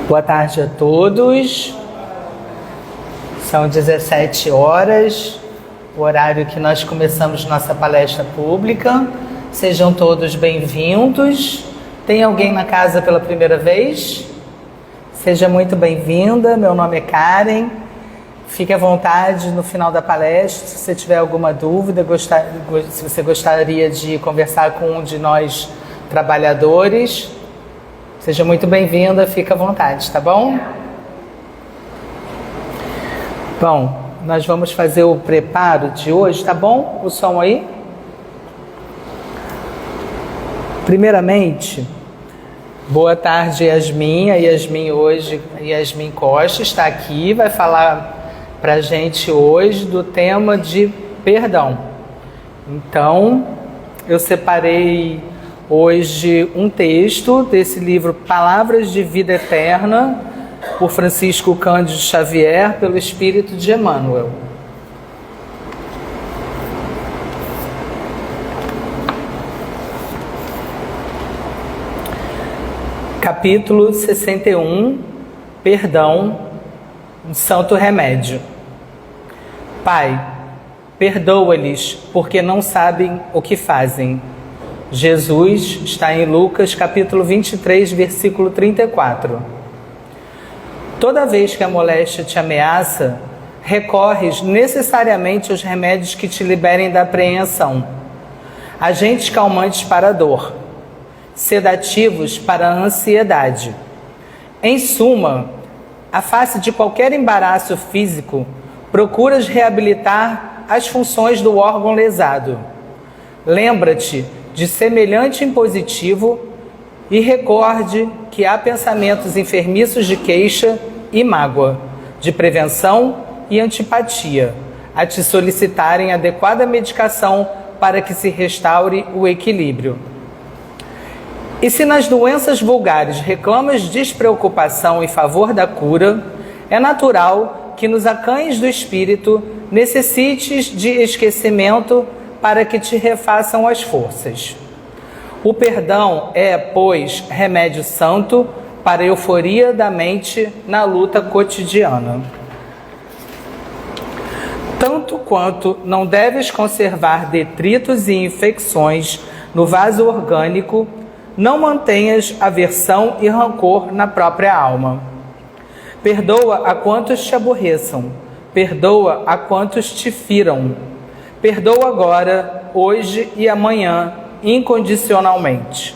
Boa tarde a todos. São 17 horas, o horário que nós começamos nossa palestra pública. Sejam todos bem-vindos. Tem alguém na casa pela primeira vez? Seja muito bem-vinda. Meu nome é Karen. Fique à vontade no final da palestra, se você tiver alguma dúvida, se você gostaria de conversar com um de nós trabalhadores, seja muito bem-vinda, fique à vontade, tá bom? Bom, nós vamos fazer o preparo de hoje, tá bom? O som aí? Primeiramente, boa tarde, Yasmin. A Yasmin hoje, Yasmin Costa está aqui, vai falar pra gente hoje do tema de perdão. Então, eu separei hoje um texto desse livro Palavras de Vida Eterna, por Francisco Cândido Xavier, pelo Espírito de Emmanuel. Capítulo 61, Perdão, um santo remédio. Pai, perdoa-lhes, porque não sabem o que fazem. Jesus está em Lucas, capítulo 23, versículo 34. Toda vez que a moléstia te ameaça, recorres necessariamente aos remédios que te liberem da apreensão. Agentes calmantes para a dor, sedativos para a ansiedade. Em suma, à face de qualquer embaraço físico, procuras reabilitar as funções do órgão lesado. Lembra-te de semelhante impositivo e recorde que há pensamentos enfermiços de queixa e mágoa, de prevenção e antipatia, a te solicitarem adequada medicação para que se restaure o equilíbrio. E se nas doenças vulgares reclamas despreocupação em favor da cura, é natural que nos acanhos do espírito necessites de esquecimento para que te refaçam as forças. O perdão é, pois, remédio santo para a euforia da mente na luta cotidiana. Tanto quanto não deves conservar detritos e infecções no vaso orgânico, não mantenhas aversão e rancor na própria alma. Perdoa a quantos te aborreçam, perdoa a quantos te firam. Perdoa agora, hoje e amanhã, incondicionalmente.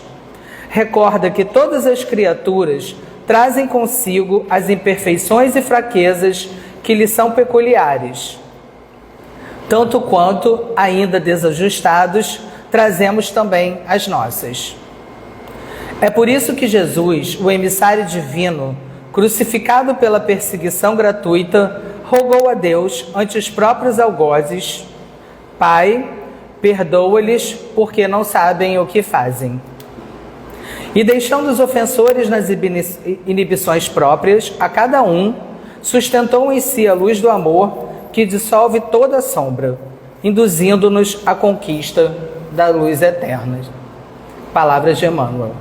Recorda que todas as criaturas trazem consigo as imperfeições e fraquezas que lhes são peculiares. Tanto quanto, ainda desajustados, trazemos também as nossas. É por isso que Jesus, o emissário divino, crucificado pela perseguição gratuita, rogou a Deus ante os próprios algozes: Pai, perdoa-lhes, porque não sabem o que fazem. E deixando os ofensores nas inibições próprias, a cada um sustentou em si a luz do amor que dissolve toda a sombra, induzindo-nos à conquista da luz eterna. Palavras de Emmanuel.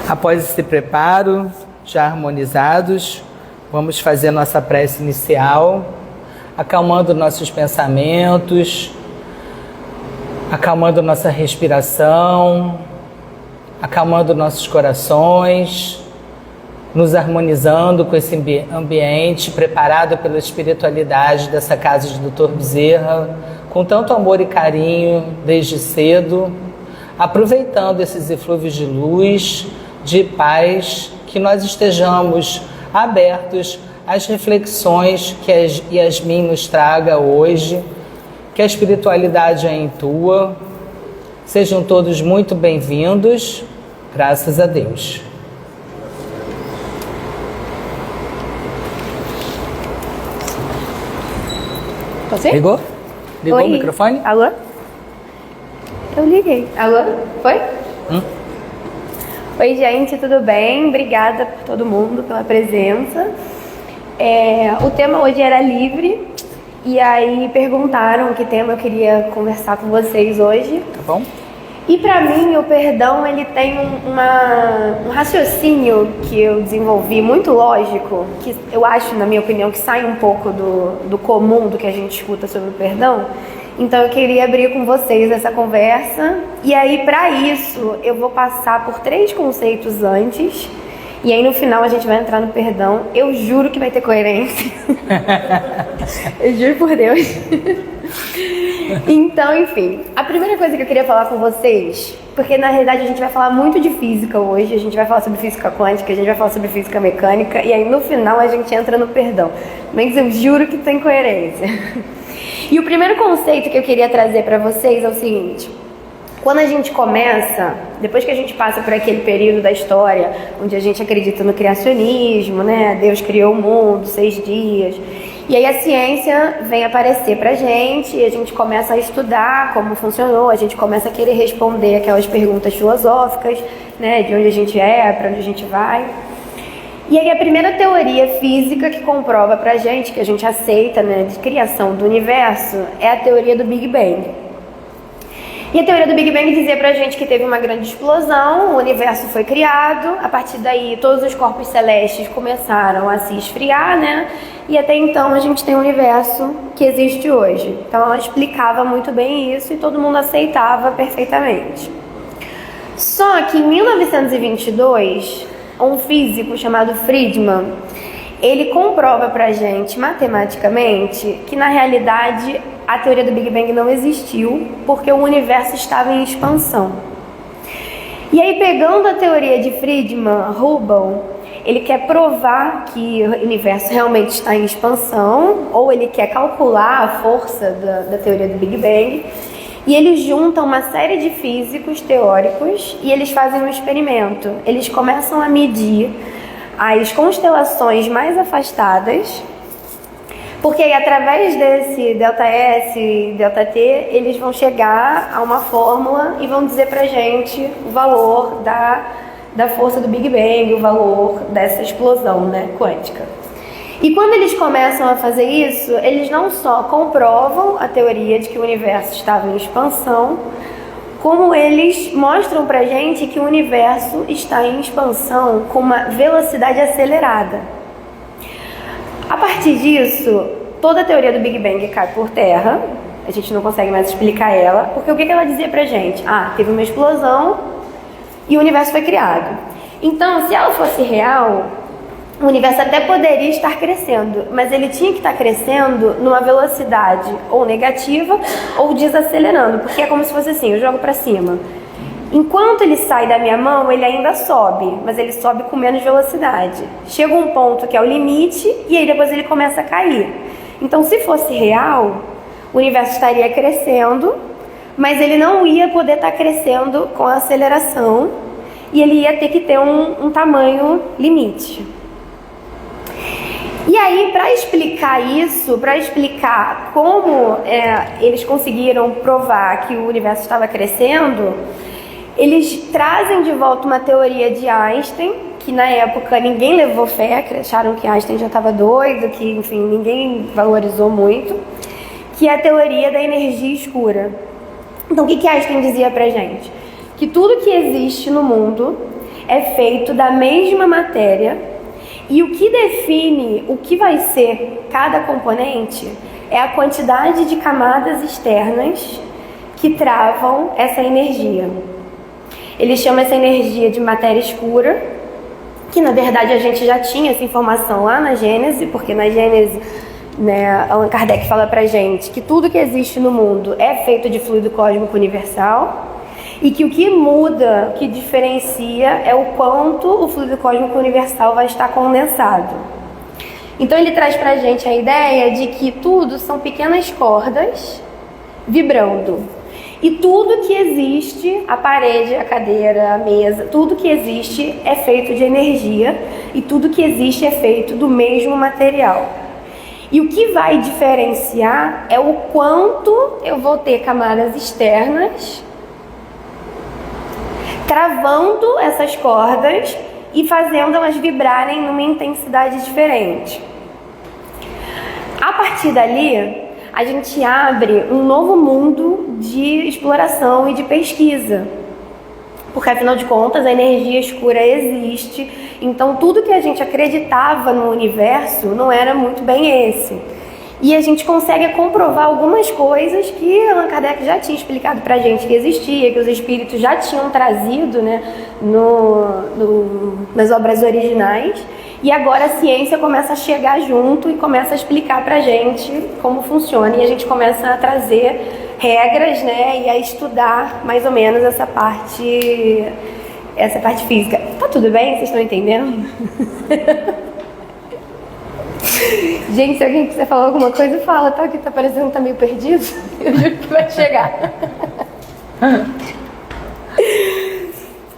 Após esse preparo, já harmonizados, vamos fazer nossa prece inicial, acalmando nossos pensamentos, acalmando nossa respiração, acalmando nossos corações, nos harmonizando com esse ambiente preparado pela espiritualidade dessa casa de Dr. Bezerra, com tanto amor e carinho desde cedo, aproveitando esses eflúvios de luz, de paz, que nós estejamos abertos às reflexões que a Yasmin nos traga hoje, que a espiritualidade a intua. Sejam todos muito bem-vindos, graças a Deus. Você? Ligou? Ligou Oi. o microfone? Alô? Eu liguei. Alô? Foi? Oi, gente, tudo bem? Obrigada por todo mundo pela presença. O tema hoje era livre, e aí perguntaram que tema eu queria conversar com vocês hoje. Tá bom? E para mim o perdão ele tem um raciocínio que eu desenvolvi muito lógico, que eu acho, na minha opinião, que sai um pouco do comum do que a gente escuta sobre o perdão. Então eu queria abrir com vocês essa conversa. E aí para isso eu vou passar por 3 conceitos antes. E aí no final a gente vai entrar no perdão. Eu juro que vai ter coerência. Eu juro por Deus. Então, enfim, a primeira coisa que eu queria falar com vocês, porque na realidade a gente vai falar muito de física hoje, a gente vai falar sobre física quântica, a gente vai falar sobre física mecânica, e aí no final a gente entra no perdão. Mas eu juro que tem coerência. E o primeiro conceito que eu queria trazer para vocês é o seguinte: quando a gente começa, depois que a gente passa por aquele período da história onde a gente acredita no criacionismo, né? Deus criou o mundo, 6 dias. E aí a ciência vem aparecer pra gente e a gente começa a estudar como funcionou, a gente começa a querer responder aquelas perguntas filosóficas, né? De onde a gente é, pra onde a gente vai. E aí a primeira teoria física que comprova pra gente, que a gente aceita, né, de criação do universo, é a teoria do Big Bang. E a teoria do Big Bang dizia pra gente que teve uma grande explosão, o universo foi criado, a partir daí todos os corpos celestes começaram a se esfriar, né? E até então a gente tem o universo que existe hoje. Então ela explicava muito bem isso e todo mundo aceitava perfeitamente. Só que em 1922, um físico chamado Friedman, ele comprova pra gente matematicamente que na realidade a teoria do Big Bang não existiu porque o universo estava em expansão. E aí, pegando a teoria de Friedman, Hubble, ele quer provar que o universo realmente está em expansão, ou ele quer calcular a força da teoria do Big Bang, e eles juntam uma série de físicos teóricos e eles fazem um experimento. Eles começam a medir as constelações mais afastadas, porque aí, através desse ΔS e ΔT, eles vão chegar a uma fórmula e vão dizer pra gente o valor da força do Big Bang, o valor dessa explosão, né, quântica. E quando eles começam a fazer isso, eles não só comprovam a teoria de que o universo estava em expansão, como eles mostram pra gente que o universo está em expansão com uma velocidade acelerada. A partir disso, toda a teoria do Big Bang cai por terra, a gente não consegue mais explicar ela, porque o que ela dizia pra gente? Teve uma explosão e o universo foi criado. Então, se ela fosse real, o universo até poderia estar crescendo, mas ele tinha que estar crescendo numa velocidade ou negativa ou desacelerando, porque é como se fosse assim, eu jogo pra cima. Enquanto ele sai da minha mão, ele ainda sobe, mas ele sobe com menos velocidade. Chega um ponto que é o limite e aí depois ele começa a cair. Então, se fosse real, o universo estaria crescendo, mas ele não ia poder estar crescendo com a aceleração e ele ia ter que ter um tamanho limite. E aí, para explicar isso, para explicar como eles conseguiram provar que o universo estava crescendo, eles trazem de volta uma teoria de Einstein, que na época ninguém levou fé, acharam que Einstein já estava doido, que enfim, ninguém valorizou muito, que é a teoria da energia escura. Então o que Einstein dizia pra gente? Que tudo que existe no mundo é feito da mesma matéria e o que define o que vai ser cada componente é a quantidade de camadas externas que travam essa energia. Ele chama essa energia de matéria escura, que na verdade a gente já tinha essa informação lá na Gênese, porque na Gênese, né, Allan Kardec fala pra gente que tudo que existe no mundo é feito de fluido cósmico universal e que o que muda, o que diferencia é o quanto o fluido cósmico universal vai estar condensado. Então ele traz pra gente a ideia de que tudo são pequenas cordas vibrando. E tudo que existe, a parede, a cadeira, a mesa, tudo que existe é feito de energia e tudo que existe é feito do mesmo material. E o que vai diferenciar é o quanto eu vou ter camadas externas travando essas cordas e fazendo elas vibrarem numa intensidade diferente. A partir dali, a gente abre um novo mundo de exploração e de pesquisa. Porque, afinal de contas, a energia escura existe. Então, tudo que a gente acreditava no universo não era muito bem esse. E a gente consegue comprovar algumas coisas que Allan Kardec já tinha explicado pra gente que existia, que os espíritos já tinham trazido, né, nas obras originais. E agora a ciência começa a chegar junto e começa a explicar pra gente como funciona. E a gente começa a trazer regras, né, e a estudar mais ou menos essa parte física. Tá tudo bem? Vocês estão entendendo? Gente, se alguém quiser falar alguma coisa, fala, tá? Que tá parecendo que tá meio perdido. Eu juro que vai chegar.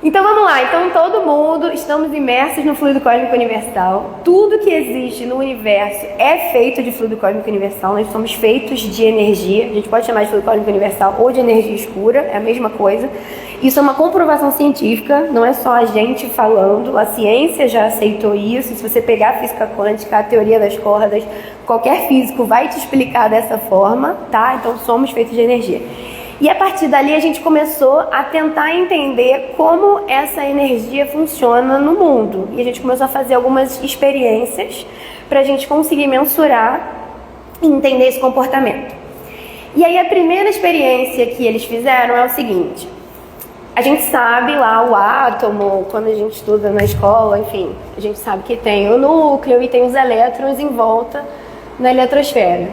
Então vamos lá, então todo mundo, estamos imersos no fluido cósmico universal. Tudo que existe no universo é feito de fluido cósmico universal. Nós somos feitos de energia. A gente pode chamar de fluido cósmico universal ou de energia escura, é a mesma coisa. Isso é uma comprovação científica, não é só a gente falando. A ciência já aceitou isso. Se você pegar a física quântica, a teoria das cordas, qualquer físico vai te explicar dessa forma, tá? Então somos feitos de energia. E a partir dali a gente começou a tentar entender como essa energia funciona no mundo. E a gente começou a fazer algumas experiências para a gente conseguir mensurar e entender esse comportamento. E aí a primeira experiência que eles fizeram é o seguinte: a gente sabe lá o átomo, quando a gente estuda na escola, enfim, a gente sabe que tem o núcleo e tem os elétrons em volta na eletrosfera.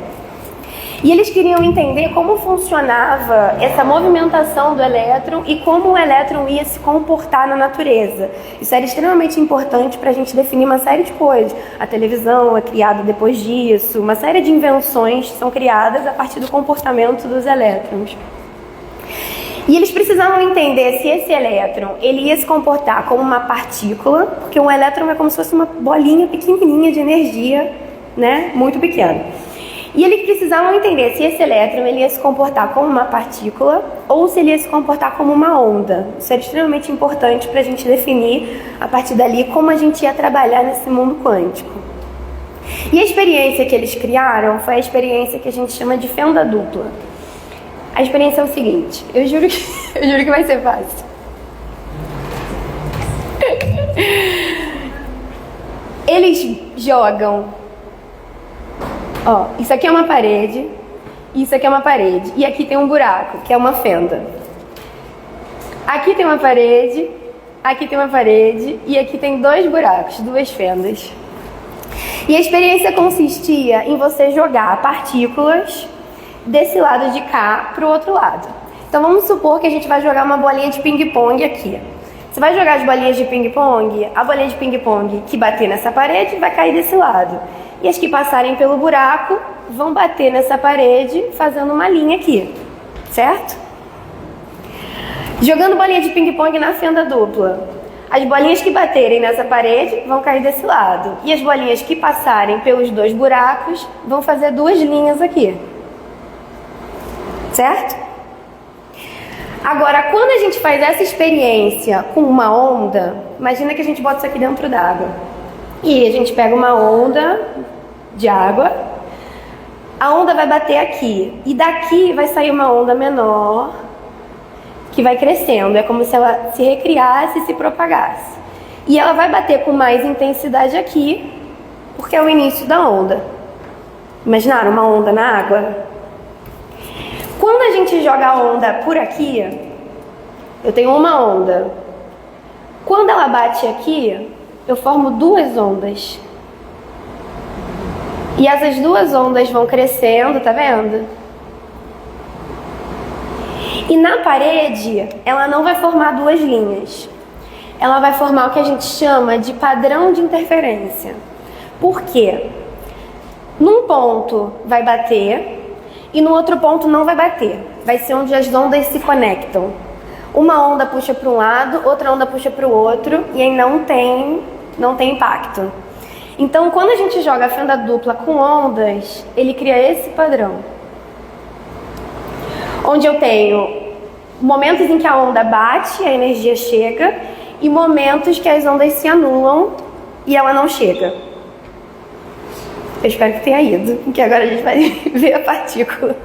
E eles queriam entender como funcionava essa movimentação do elétron e como o elétron ia se comportar na natureza. Isso era extremamente importante para a gente definir uma série de coisas. A televisão é criada depois disso, uma série de invenções são criadas a partir do comportamento dos elétrons. E eles precisavam entender se esse elétron ele ia se comportar como uma partícula, porque um elétron é como se fosse uma bolinha pequenininha de energia, né, muito pequena. E eles precisavam entender se esse elétron ele ia se comportar como uma partícula ou se ele ia se comportar como uma onda. Isso era extremamente importante para a gente definir, a partir dali, como a gente ia trabalhar nesse mundo quântico. E a experiência que eles criaram foi a experiência que a gente chama de fenda dupla. A experiência é o seguinte, eu juro que vai ser fácil. Eles jogam... Ó, isso aqui é uma parede, isso aqui é uma parede, e aqui tem um buraco, que é uma fenda. Aqui tem uma parede, aqui tem uma parede, e aqui tem dois buracos, duas fendas. E a experiência consistia em você jogar partículas desse lado de cá para o outro lado. Então vamos supor que a gente vai jogar uma bolinha de ping-pong aqui. Você vai jogar as bolinhas de ping-pong, a bolinha de ping-pong que bater nessa parede vai cair desse lado. E as que passarem pelo buraco vão bater nessa parede fazendo uma linha aqui, certo? Jogando bolinha de ping-pong na fenda dupla. As bolinhas que baterem nessa parede vão cair desse lado. E as bolinhas que passarem pelos dois buracos vão fazer duas linhas aqui. Certo? Agora, quando a gente faz essa experiência com uma onda, imagina que a gente bota isso aqui dentro d'água. E a gente pega uma onda de água, a onda vai bater aqui, e daqui vai sair uma onda menor, que vai crescendo, é como se ela se recriasse e se propagasse. E ela vai bater com mais intensidade aqui, porque é o início da onda. Imaginaram uma onda na água? Quando a gente joga a onda por aqui, eu tenho uma onda. Quando ela bate aqui, eu formo duas ondas. E essas duas ondas vão crescendo, tá vendo? E na parede, ela não vai formar duas linhas. Ela vai formar o que a gente chama de padrão de interferência. Por quê? Num ponto vai bater e no outro ponto não vai bater. Vai ser onde as ondas se conectam. Uma onda puxa para um lado, outra onda puxa para o outro e aí não tem impacto. Então, quando a gente joga a fenda dupla com ondas, ele cria esse padrão. Onde eu tenho momentos em que a onda bate, a energia chega, e momentos que as ondas se anulam e ela não chega. Eu espero que tenha ido, porque agora a gente vai ver a partícula.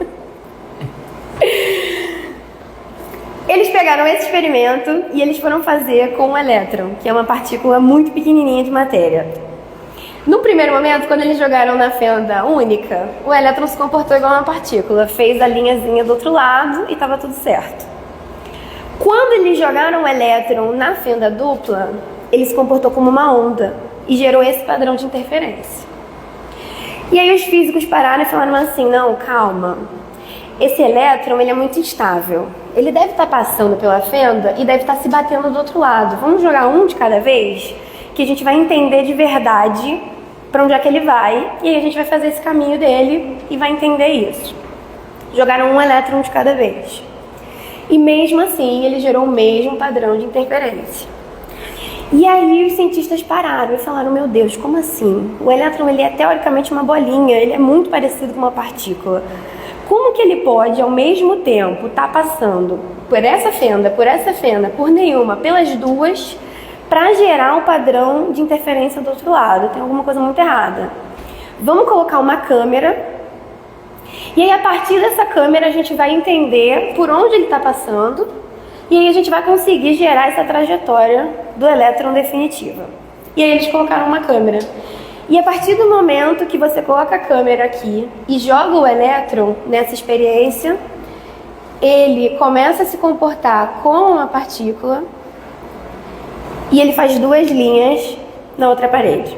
Eles pegaram esse experimento e eles foram fazer com o elétron, que é uma partícula muito pequenininha de matéria. No primeiro momento, quando eles jogaram na fenda única, o elétron se comportou igual uma partícula, fez a linhazinha do outro lado e estava tudo certo. Quando eles jogaram o elétron na fenda dupla, ele se comportou como uma onda e gerou esse padrão de interferência. E aí os físicos pararam e falaram assim, não, calma, esse elétron ele é muito instável. Ele deve estar passando pela fenda e deve estar se batendo do outro lado. Vamos jogar um de cada vez, que a gente vai entender de verdade para onde é que ele vai, e aí a gente vai fazer esse caminho dele e vai entender isso. Jogaram um elétron de cada vez. E mesmo assim, ele gerou o mesmo padrão de interferência. E aí os cientistas pararam e falaram, meu Deus, como assim? O elétron ele é teoricamente uma bolinha, ele é muito parecido com uma partícula. Como que ele pode, ao mesmo tempo, estar passando por essa fenda, por nenhuma, pelas duas, para gerar um padrão de interferência do outro lado? Tem alguma coisa muito errada. Vamos colocar uma câmera, e aí a partir dessa câmera a gente vai entender por onde ele está passando, e aí a gente vai conseguir gerar essa trajetória do elétron definitiva. E aí eles colocaram uma câmera. E a partir do momento que você coloca a câmera aqui e joga o elétron nessa experiência, ele começa a se comportar como uma partícula e ele faz duas linhas na outra parede.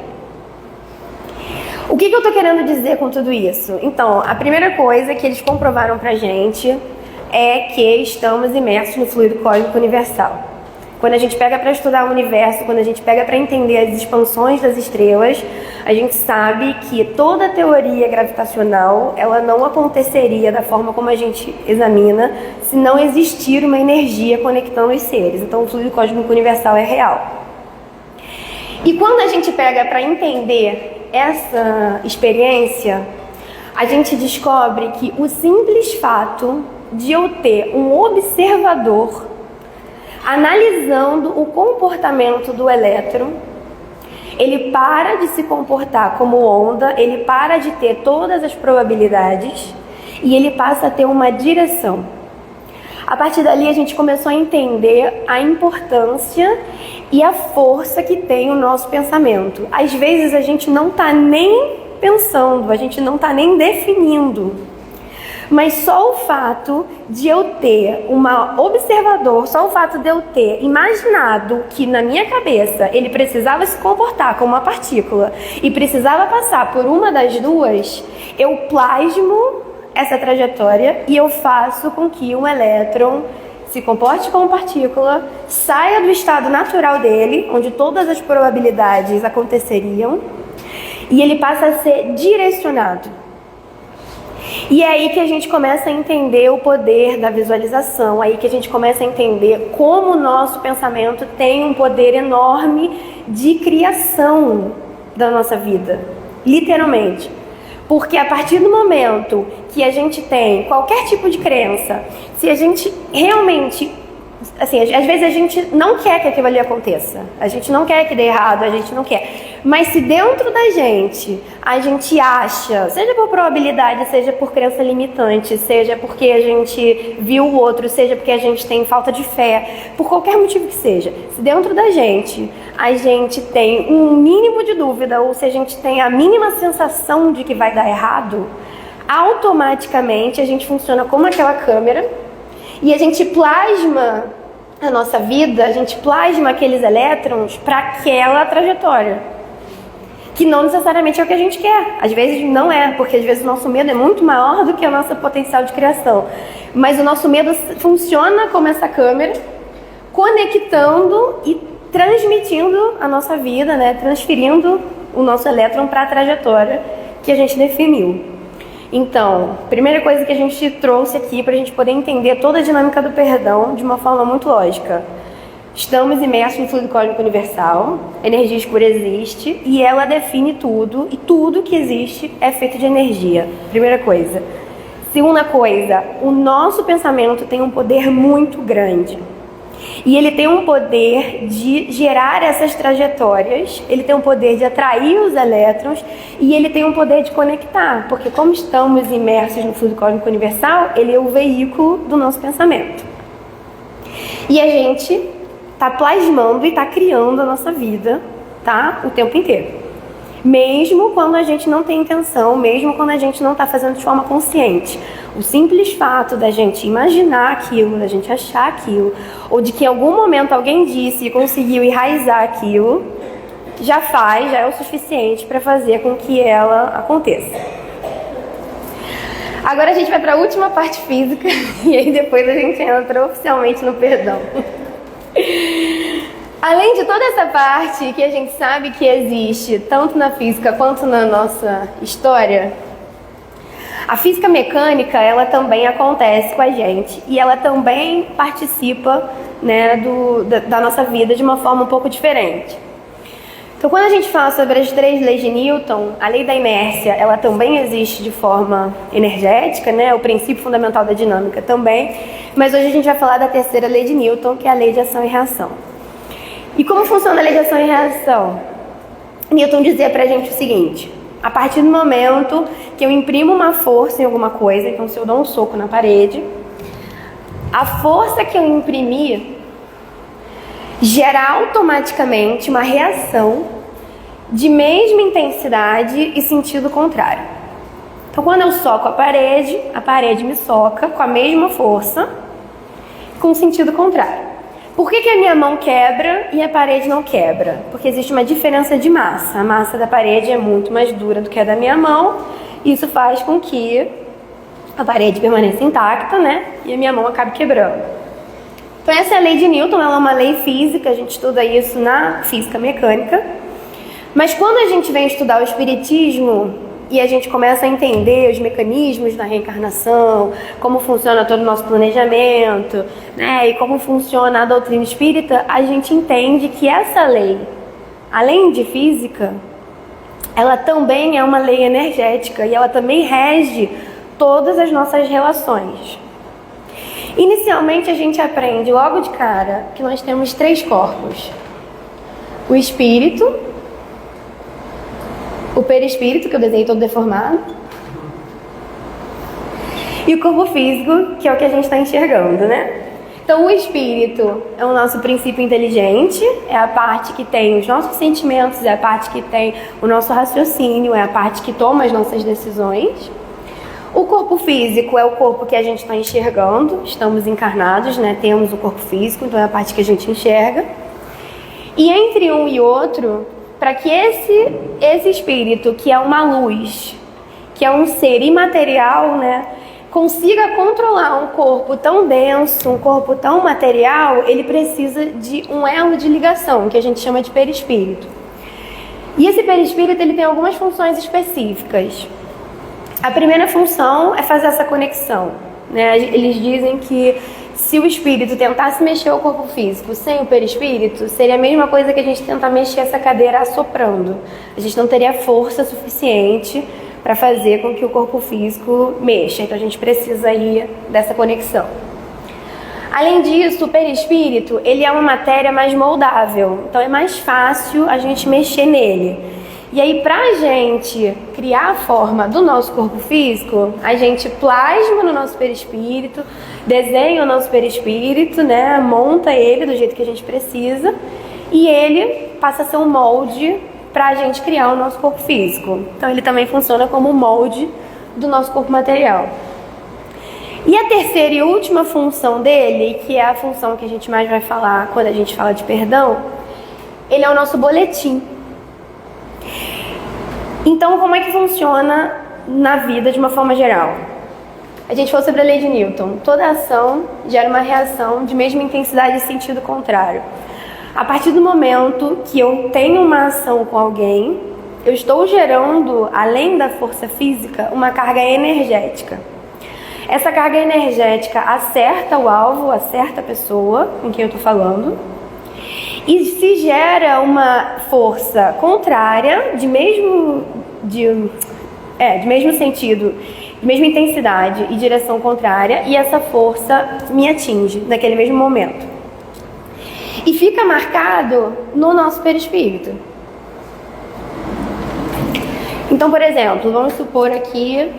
O que eu estou querendo dizer com tudo isso? Então, a primeira coisa que eles comprovaram pra gente é que estamos imersos no fluido cósmico universal. Quando a gente pega para estudar o universo, quando a gente pega para entender as expansões das estrelas, a gente sabe que toda a teoria gravitacional, ela não aconteceria da forma como a gente examina se não existir uma energia conectando os seres. Então, o fluido cósmico universal é real. E quando a gente pega para entender essa experiência, a gente descobre que o simples fato de eu ter um observador analisando o comportamento do elétron, ele para de se comportar como onda, ele para de ter todas as probabilidades e ele passa a ter uma direção. A partir dali a gente começou a entender a importância e a força que tem o nosso pensamento. Às vezes a gente não está nem pensando, a gente não está nem definindo. Mas só o fato de eu ter uma observador, só o fato de eu ter imaginado que na minha cabeça ele precisava se comportar como uma partícula e precisava passar por uma das duas, eu plasmo essa trajetória e eu faço com que um elétron se comporte como partícula, saia do estado natural dele, onde todas as probabilidades aconteceriam, e ele passa a ser direcionado. E é aí que a gente começa a entender o poder da visualização, aí que a gente começa a entender como o nosso pensamento tem um poder enorme de criação da nossa vida, literalmente. Porque a partir do momento que a gente tem qualquer tipo de crença, se a gente realmente, assim, às vezes a gente não quer que aquilo ali aconteça, a gente não quer que dê errado, a gente não quer. Mas se dentro da gente a gente acha, seja por probabilidade, seja por crença limitante, seja porque a gente viu o outro, seja porque a gente tem falta de fé, por qualquer motivo que seja, se dentro da gente a gente tem um mínimo de dúvida, ou se a gente tem a mínima sensação de que vai dar errado, automaticamente a gente funciona como aquela câmera e a gente plasma a nossa vida, a gente plasma aqueles elétrons para aquela trajetória. Que não necessariamente é o que a gente quer. Às vezes não é, porque às vezes o nosso medo é muito maior do que o nosso potencial de criação. Mas o nosso medo funciona como essa câmera, conectando e transmitindo a nossa vida, né? Transferindo o nosso elétron para a trajetória que a gente definiu. Então, primeira coisa que a gente trouxe aqui para a gente poder entender toda a dinâmica do perdão de uma forma muito lógica. Estamos imersos no fluido cósmico universal, a energia escura existe e ela define tudo, e tudo que existe é feito de energia. Primeira coisa. Segunda coisa, o nosso pensamento tem um poder muito grande. E ele tem um poder de gerar essas trajetórias, ele tem um poder de atrair os elétrons e ele tem um poder de conectar, porque como estamos imersos no fluido cósmico universal, ele é o veículo do nosso pensamento. E a gente está plasmando e está criando a nossa vida, tá? O tempo inteiro. Mesmo quando a gente não tem intenção, mesmo quando a gente não está fazendo de forma consciente. O simples fato da gente imaginar aquilo, da gente achar aquilo, ou de que em algum momento alguém disse e conseguiu enraizar aquilo, já é o suficiente para fazer com que ela aconteça. Agora a gente vai para a última parte física e aí depois a gente entra oficialmente no perdão. Além de toda essa parte que a gente sabe que existe, tanto na física quanto na nossa história, a física mecânica, ela também acontece com a gente e ela também participa, né, da nossa vida de uma forma um pouco diferente. Então, quando a gente fala sobre as 3 leis de Newton, a lei da inércia, ela também existe de forma energética, né, o princípio fundamental da dinâmica também, mas hoje a gente vai falar da 3ª lei de Newton, que é a lei de ação e reação. E como funciona a lei de ação e reação? Newton dizia pra gente o seguinte: a partir do momento que eu imprimo uma força em alguma coisa, então se eu dou um soco na parede, a força que eu imprimi gera automaticamente uma reação de mesma intensidade e sentido contrário. Então quando eu soco a parede me soca com a mesma força, com sentido contrário. Por que a minha mão quebra e a parede não quebra? Porque existe uma diferença de massa. A massa da parede é muito mais dura do que a da minha mão. Isso faz com que a parede permaneça intacta, né? E a minha mão acabe quebrando. Então essa é a lei de Newton, ela é uma lei física, a gente estuda isso na física mecânica. Mas quando a gente vem estudar o espiritismo e a gente começa a entender os mecanismos da reencarnação, como funciona todo o nosso planejamento, né, e como funciona a doutrina espírita, a gente entende que essa lei, além de física, ela também é uma lei energética e ela também rege todas as nossas relações. Inicialmente a gente aprende logo de cara que nós temos 3 corpos: o espírito, o perispírito, que eu desenhei todo deformado, e o corpo físico, que é o que a gente está enxergando, né? Então o espírito é o nosso princípio inteligente, é a parte que tem os nossos sentimentos, é a parte que tem o nosso raciocínio, é a parte que toma as nossas decisões. O corpo físico é o corpo que a gente está enxergando, estamos encarnados, né? Temos o corpo físico, então é a parte que a gente enxerga. E entre um e outro, para que esse espírito, que é uma luz, que é um ser imaterial, né, consiga controlar um corpo tão denso, um corpo tão material, ele precisa de um elo de ligação, que a gente chama de perispírito. E esse perispírito, ele tem algumas funções específicas. A primeira função é fazer essa conexão, né? Eles dizem que se o espírito tentasse mexer o corpo físico sem o perispírito, seria a mesma coisa que a gente tentar mexer essa cadeira assoprando. A gente não teria força suficiente para fazer com que o corpo físico mexa. Então a gente precisa aí dessa conexão. Além disso, o perispírito, ele é uma matéria mais moldável. Então é mais fácil a gente mexer nele. E aí, para a gente criar a forma do nosso corpo físico, a gente plasma no nosso perispírito, desenha o nosso perispírito, né? Monta ele do jeito que a gente precisa e ele passa a ser um molde para a gente criar o nosso corpo físico. Então ele também funciona como molde do nosso corpo material. E a terceira e última função dele, que é a função que a gente mais vai falar quando a gente fala de perdão, ele é o nosso boletim. Então, como é que funciona na vida de uma forma geral? A gente falou sobre a lei de Newton. Toda ação gera uma reação de mesma intensidade e sentido contrário. A partir do momento que eu tenho uma ação com alguém, eu estou gerando, além da força física, uma carga energética. Essa carga energética acerta o alvo, acerta a pessoa com quem eu estou falando. E se gera uma força contrária, de mesmo sentido, de mesma intensidade e direção contrária, e essa força me atinge naquele mesmo momento. e fica marcado no nosso perispírito. Então, por exemplo, vamos supor aqui,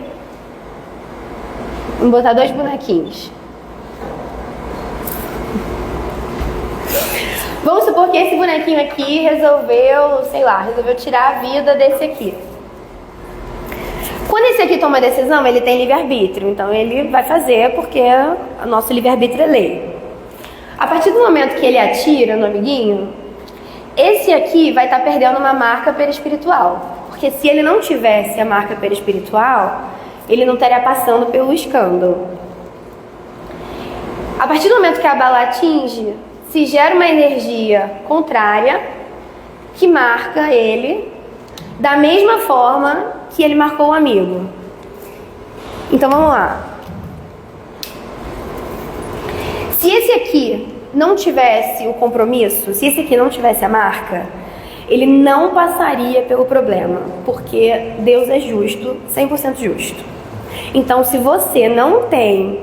vamos botar 2 bonequinhos. Vamos supor que esse bonequinho aqui resolveu tirar a vida desse aqui. Quando esse aqui toma a decisão, ele tem livre-arbítrio, então ele vai fazer porque o nosso livre-arbítrio é lei. A partir do momento que ele atira no amiguinho, esse aqui vai estar perdendo uma marca perispiritual. Porque se ele não tivesse a marca perispiritual, ele não estaria passando pelo escândalo. A partir do momento que a bala atinge, se gera uma energia contrária que marca ele da mesma forma que ele marcou o amigo. Então vamos lá. Se esse aqui não tivesse o compromisso, se esse aqui não tivesse a marca, ele não passaria pelo problema, porque Deus é justo, 100% justo. Então, se você não tem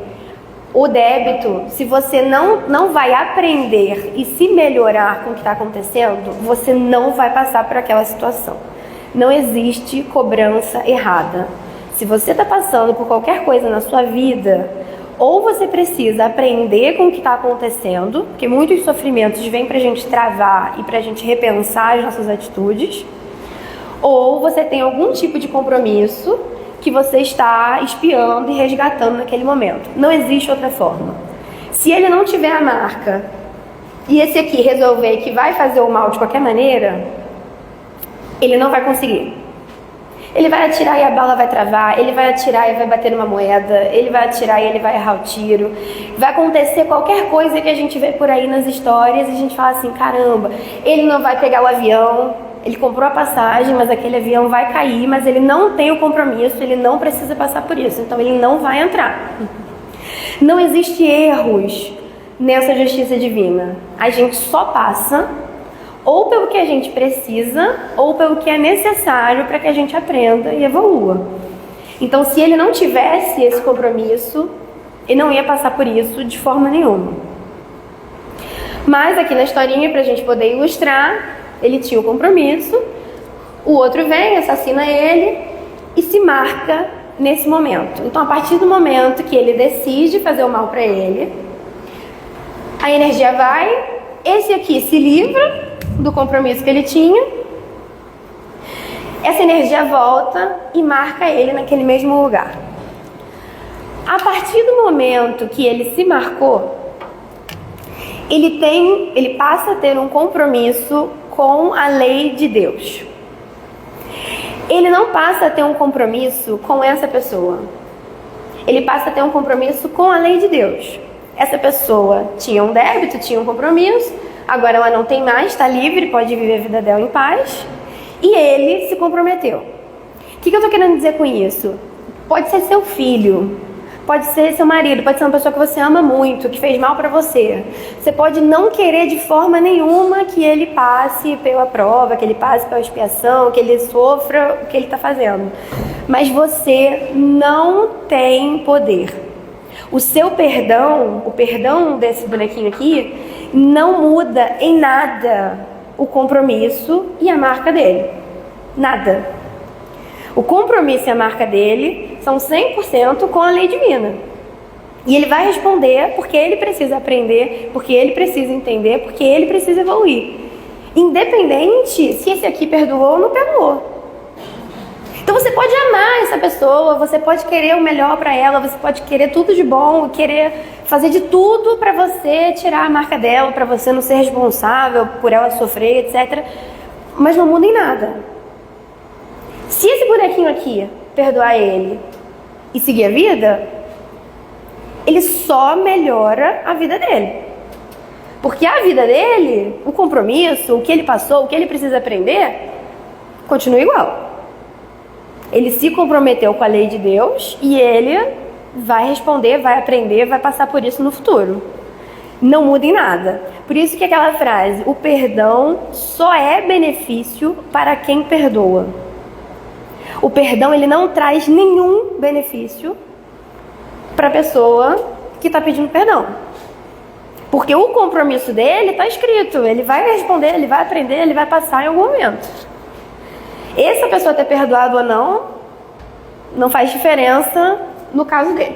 o débito, se você não vai aprender e se melhorar com o que está acontecendo, você não vai passar por aquela situação. Não existe cobrança errada. Se você está passando por qualquer coisa na sua vida, ou você precisa aprender com o que está acontecendo, porque muitos sofrimentos vêm para a gente travar e para a gente repensar as nossas atitudes, ou você tem algum tipo de compromisso que você está espiando e resgatando naquele momento. Não existe outra forma. Se ele não tiver a marca e esse aqui resolver que vai fazer o mal de qualquer maneira, ele não vai conseguir. Ele vai atirar e a bala vai travar, ele vai atirar e vai bater numa moeda, ele vai atirar e ele vai errar o tiro. Vai acontecer qualquer coisa que a gente vê por aí nas histórias e a gente fala assim, caramba, ele não vai pegar o avião, ele comprou a passagem, mas aquele avião vai cair, mas ele não tem o compromisso, ele não precisa passar por isso, então ele não vai entrar. Não existe erros nessa justiça divina. A gente só passa ou pelo que a gente precisa, ou pelo que é necessário para que a gente aprenda e evolua. Então, se ele não tivesse esse compromisso, ele não ia passar por isso de forma nenhuma. Mas aqui na historinha, para a gente poder ilustrar, ele tinha o compromisso, o outro vem, assassina ele e se marca nesse momento. Então, a partir do momento que ele decide fazer o mal para ele, a energia vai, esse aqui se livra do compromisso que ele tinha, essa energia volta e marca ele naquele mesmo lugar. A partir do momento que ele se marcou, ele passa a ter um compromisso com a lei de Deus. Ele não passa a ter um compromisso com essa pessoa. Ele passa a ter um compromisso com a lei de Deus. Essa pessoa tinha um débito, tinha um compromisso, agora ela não tem mais, está livre, pode viver a vida dela em paz. E ele se comprometeu. O que eu estou querendo dizer com isso? Pode ser seu filho, pode ser seu marido, pode ser uma pessoa que você ama muito, que fez mal para você. Você pode não querer de forma nenhuma que ele passe pela prova, que ele passe pela expiação, que ele sofra o que ele está fazendo. Mas você não tem poder. O seu perdão, o perdão desse bonequinho aqui, não muda em nada o compromisso e a marca dele. Nada. O compromisso e a marca dele são 100% com a lei divina. E ele vai responder porque ele precisa aprender, porque ele precisa entender, porque ele precisa evoluir. Independente se esse aqui perdoou ou não perdoou. Então você pode amar essa pessoa, você pode querer o melhor para ela, você pode querer tudo de bom, querer fazer de tudo para você tirar a marca dela, para você não ser responsável por ela sofrer, etc. Mas não muda em nada. Se esse bonequinho aqui perdoar ele e seguir a vida, ele só melhora a vida dele. Porque a vida dele, o compromisso, o que ele passou, o que ele precisa aprender, continua igual. Ele se comprometeu com a lei de Deus e ele vai responder, vai aprender, vai passar por isso no futuro. Não muda em nada. Por isso que aquela frase, o perdão só é benefício para quem perdoa. O perdão, ele não traz nenhum benefício para a pessoa que está pedindo perdão. Porque o compromisso dele está escrito, ele vai responder, ele vai aprender, ele vai passar em algum momento. Essa pessoa ter perdoado ou não faz diferença no caso dele.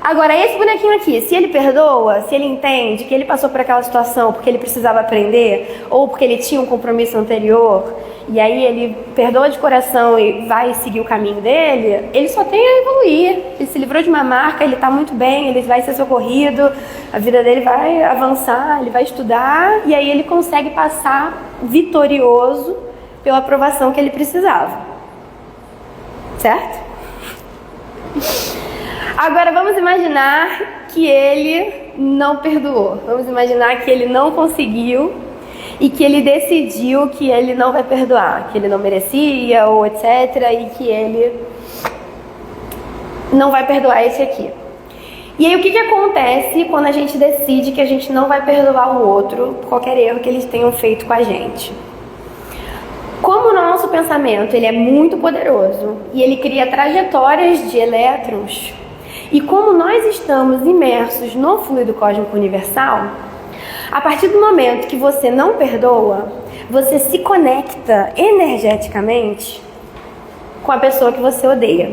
Agora, esse bonequinho aqui, se ele perdoa, se ele entende que ele passou por aquela situação porque ele precisava aprender, ou porque ele tinha um compromisso anterior, e aí ele perdoa de coração e vai seguir o caminho dele, ele só tem a evoluir. Ele se livrou de uma marca, ele está muito bem, ele vai ser socorrido, a vida dele vai avançar, ele vai estudar, e aí ele consegue passar vitorioso pela aprovação que ele precisava. Certo? Agora vamos imaginar que ele não perdoou. Vamos imaginar que ele não conseguiu e que ele decidiu que ele não vai perdoar, que ele não merecia ou etc. e que ele não vai perdoar esse aqui. E aí o que acontece quando a gente decide que a gente não vai perdoar o outro por qualquer erro que eles tenham feito com a gente? Como o nosso pensamento ele é muito poderoso e ele cria trajetórias de elétrons, e como nós estamos imersos no fluido cósmico universal, a partir do momento que você não perdoa, você se conecta energeticamente com a pessoa que você odeia.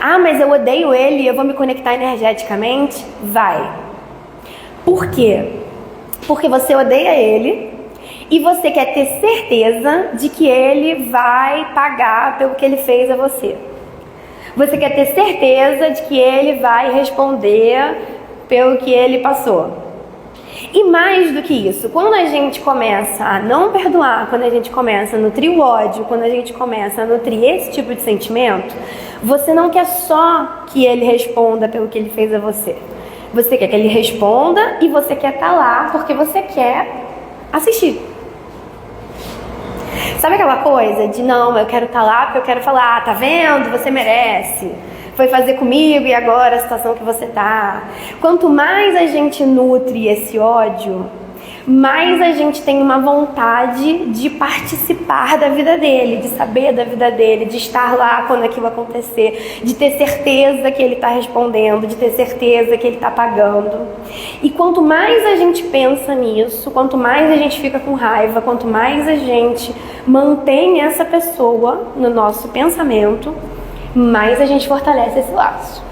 Ah, mas eu odeio ele e eu vou me conectar energeticamente? Vai. Por quê? Porque você odeia ele e você quer ter certeza de que ele vai pagar pelo que ele fez a você. Você quer ter certeza de que ele vai responder pelo que ele passou. E mais do que isso, quando a gente começa a não perdoar, quando a gente começa a nutrir o ódio, quando a gente começa a nutrir esse tipo de sentimento, você não quer só que ele responda pelo que ele fez a você. Você quer que ele responda e você quer estar lá porque você quer assistir. Sabe aquela coisa de não, eu quero estar lá porque eu quero falar, tá vendo? Você merece. Foi fazer comigo e agora a situação que você tá. Quanto mais a gente nutre esse ódio, mais a gente tem uma vontade de participar da vida dele, de saber da vida dele, de estar lá quando aquilo acontecer, de ter certeza que ele está respondendo, de ter certeza que ele está pagando. E quanto mais a gente pensa nisso, quanto mais a gente fica com raiva, quanto mais a gente mantém essa pessoa no nosso pensamento, mais a gente fortalece esse laço.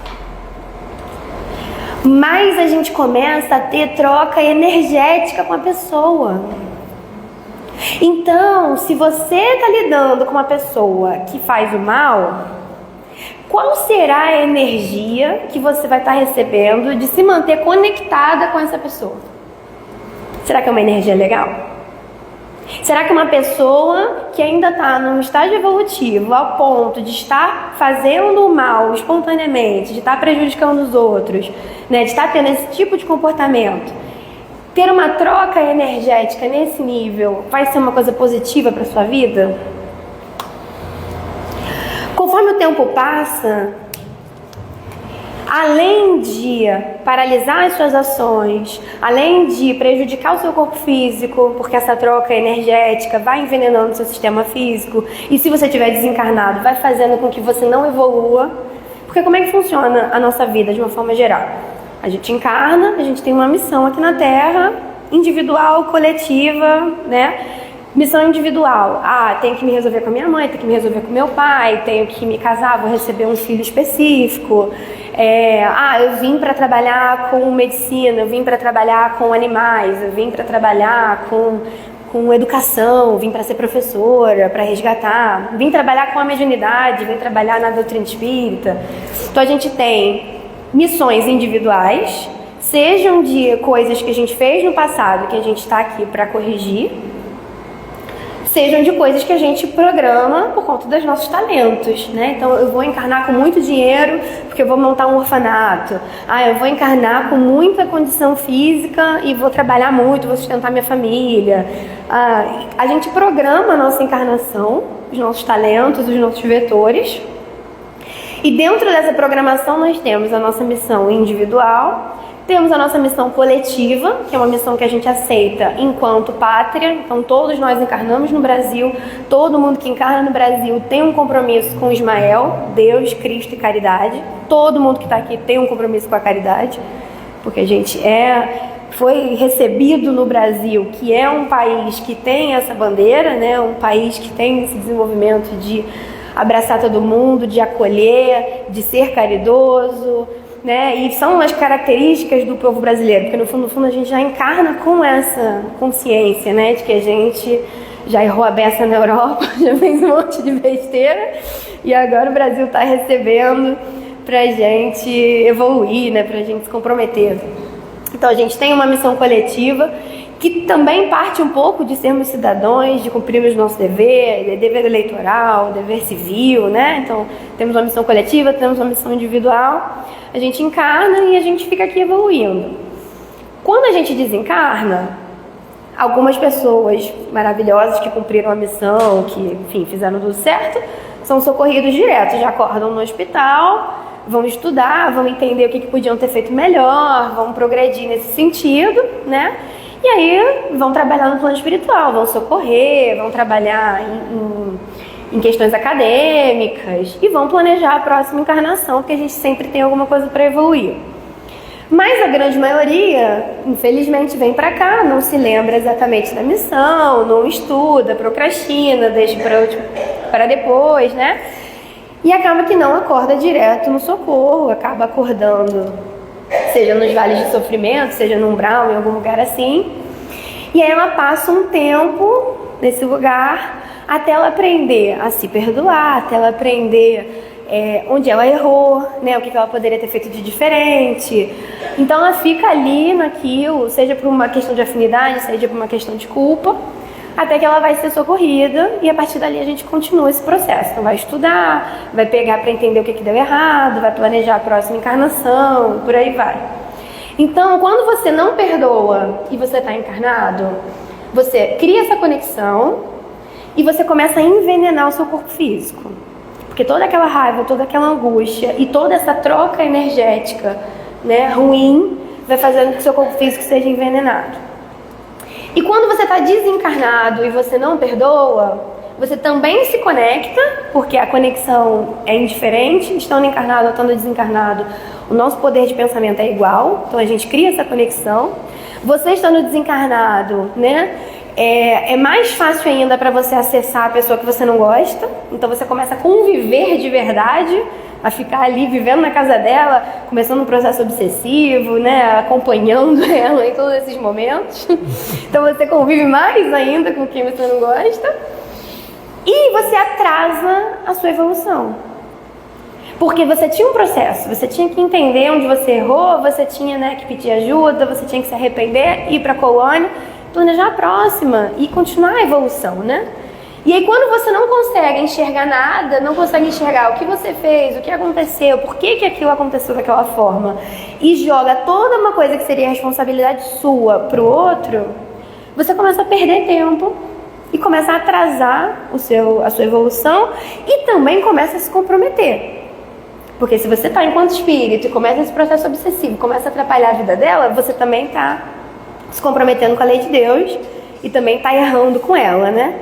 Mais a gente começa a ter troca energética com a pessoa. Então, se você está lidando com uma pessoa que faz o mal, qual será a energia que você vai estar recebendo de se manter conectada com essa pessoa? Será que é uma energia legal? Será que uma pessoa que ainda está num estágio evolutivo ao ponto de estar fazendo o mal espontaneamente, de estar prejudicando os outros, né, de estar tendo esse tipo de comportamento, ter uma troca energética nesse nível vai ser uma coisa positiva para sua vida? Conforme o tempo passa, além de paralisar as suas ações, além de prejudicar o seu corpo físico, porque essa troca energética vai envenenando o seu sistema físico, e se você estiver desencarnado, vai fazendo com que você não evolua. Porque como é que funciona a nossa vida de uma forma geral? A gente encarna, a gente tem uma missão aqui na Terra, individual, coletiva, né? Missão individual. Ah, tenho que me resolver com a minha mãe, tenho que me resolver com meu pai, tenho que me casar, vou receber um filho específico. Eu vim para trabalhar com medicina, eu vim para trabalhar com animais, eu vim para trabalhar com educação, eu vim para ser professora, para resgatar, vim trabalhar com a mediunidade, vim trabalhar na doutrina espírita. Então a gente tem missões individuais, sejam de coisas que a gente fez no passado, que a gente está aqui para corrigir, sejam de coisas que a gente programa por conta dos nossos talentos, né? Então eu vou encarnar com muito dinheiro porque eu vou montar um orfanato. Eu vou encarnar com muita condição física e vou trabalhar muito, vou sustentar minha família. A gente programa a nossa encarnação, os nossos talentos, os nossos vetores. E dentro dessa programação nós temos a nossa missão individual, temos a nossa missão coletiva, que é uma missão que a gente aceita enquanto pátria. Então todos nós encarnamos no Brasil, todo mundo que encarna no Brasil tem um compromisso com Ismael, Deus, Cristo e caridade. Todo mundo que está aqui tem um compromisso com a caridade. porque a gente foi recebido no Brasil, que é um país que tem essa bandeira, né? Um país que tem esse desenvolvimento de abraçar todo mundo, de acolher, de ser caridoso, né? E são as características do povo brasileiro, porque no fundo a gente já encarna com essa consciência, né? De que a gente já errou a beça na Europa, já fez um monte de besteira, e agora o Brasil está recebendo pra gente evoluir, né? Pra gente se comprometer. Então a gente tem uma missão coletiva que também parte um pouco de sermos cidadãos, de cumprirmos nosso dever eleitoral, dever civil, né? Então temos uma missão coletiva, temos uma missão individual, a gente encarna e a gente fica aqui evoluindo. Quando a gente desencarna, algumas pessoas maravilhosas que cumpriram a missão, que, enfim, fizeram tudo certo, são socorridos direto, já acordam no hospital, vão estudar, vão entender o que podiam ter feito melhor, vão progredir nesse sentido, né? E aí vão trabalhar no plano espiritual, vão socorrer, vão trabalhar em questões acadêmicas e vão planejar a próxima encarnação, porque a gente sempre tem alguma coisa para evoluir. Mas a grande maioria, infelizmente, vem para cá, não se lembra exatamente da missão, não estuda, procrastina, deixa para depois, né? E acaba que não acorda direto no socorro, acaba acordando, seja nos vales de sofrimento, seja no umbral, em algum lugar assim. E aí ela passa um tempo nesse lugar até ela aprender a se perdoar, até ela aprender onde ela errou, né, o que ela poderia ter feito de diferente. Então ela fica ali naquilo, seja por uma questão de afinidade, seja por uma questão de culpa, até que ela vai ser socorrida e a partir dali a gente continua esse processo. Então vai estudar, vai pegar para entender o que deu errado, vai planejar a próxima encarnação, por aí vai. Então, quando você não perdoa e você está encarnado, você cria essa conexão e você começa a envenenar o seu corpo físico. Porque toda aquela raiva, toda aquela angústia e toda essa troca energética, né, ruim, vai fazendo com que o seu corpo físico seja envenenado. E quando você está desencarnado e você não perdoa, você também se conecta, porque a conexão é indiferente, estando encarnado ou estando desencarnado, o nosso poder de pensamento é igual, então a gente cria essa conexão. Você estando desencarnado, né, é mais fácil ainda para você acessar a pessoa que você não gosta, então você começa a conviver de verdade, a ficar ali vivendo na casa dela, começando um processo obsessivo, né, acompanhando ela em todos esses momentos. Então você convive mais ainda com quem você não gosta e você atrasa a sua evolução. Porque você tinha um processo, você tinha que entender onde você errou, você tinha, né, que pedir ajuda, você tinha que se arrepender, ir para a colônia, planejar a próxima e continuar a evolução, né? E aí quando você não consegue enxergar nada, não consegue enxergar o que você fez, o que aconteceu, por que aquilo aconteceu daquela forma, e joga toda uma coisa que seria responsabilidade sua pro outro, você começa a perder tempo e começa a atrasar a sua evolução e também começa a se comprometer. Porque se você está enquanto espírito e começa esse processo obsessivo, começa a atrapalhar a vida dela, você também está se comprometendo com a lei de Deus e também está errando com ela, né?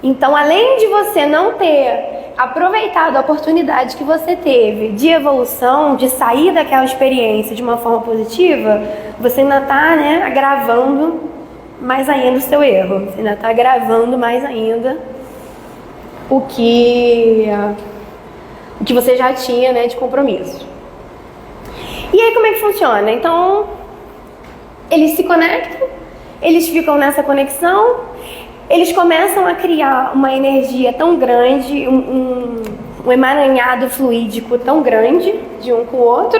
Então, além de você não ter aproveitado a oportunidade que você teve de evolução, de sair daquela experiência de uma forma positiva, você ainda está, né, agravando mais ainda o seu erro. Você ainda está agravando mais ainda o que você já tinha, né, de compromisso. E aí como é que funciona? Então, eles se conectam, eles ficam nessa conexão, eles começam a criar uma energia tão grande, um emaranhado fluídico tão grande de um com o outro,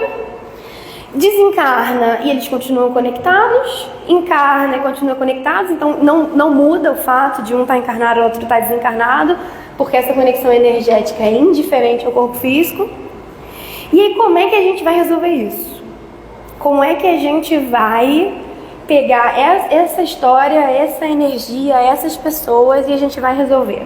desencarna e eles continuam conectados, encarna e continuam conectados, então não muda o fato de um estar encarnado e o outro estar desencarnado, porque essa conexão energética é indiferente ao corpo físico. E aí como é que a gente vai resolver isso? Como é que a gente vai pegar essa história, essa energia, essas pessoas e a gente vai resolver?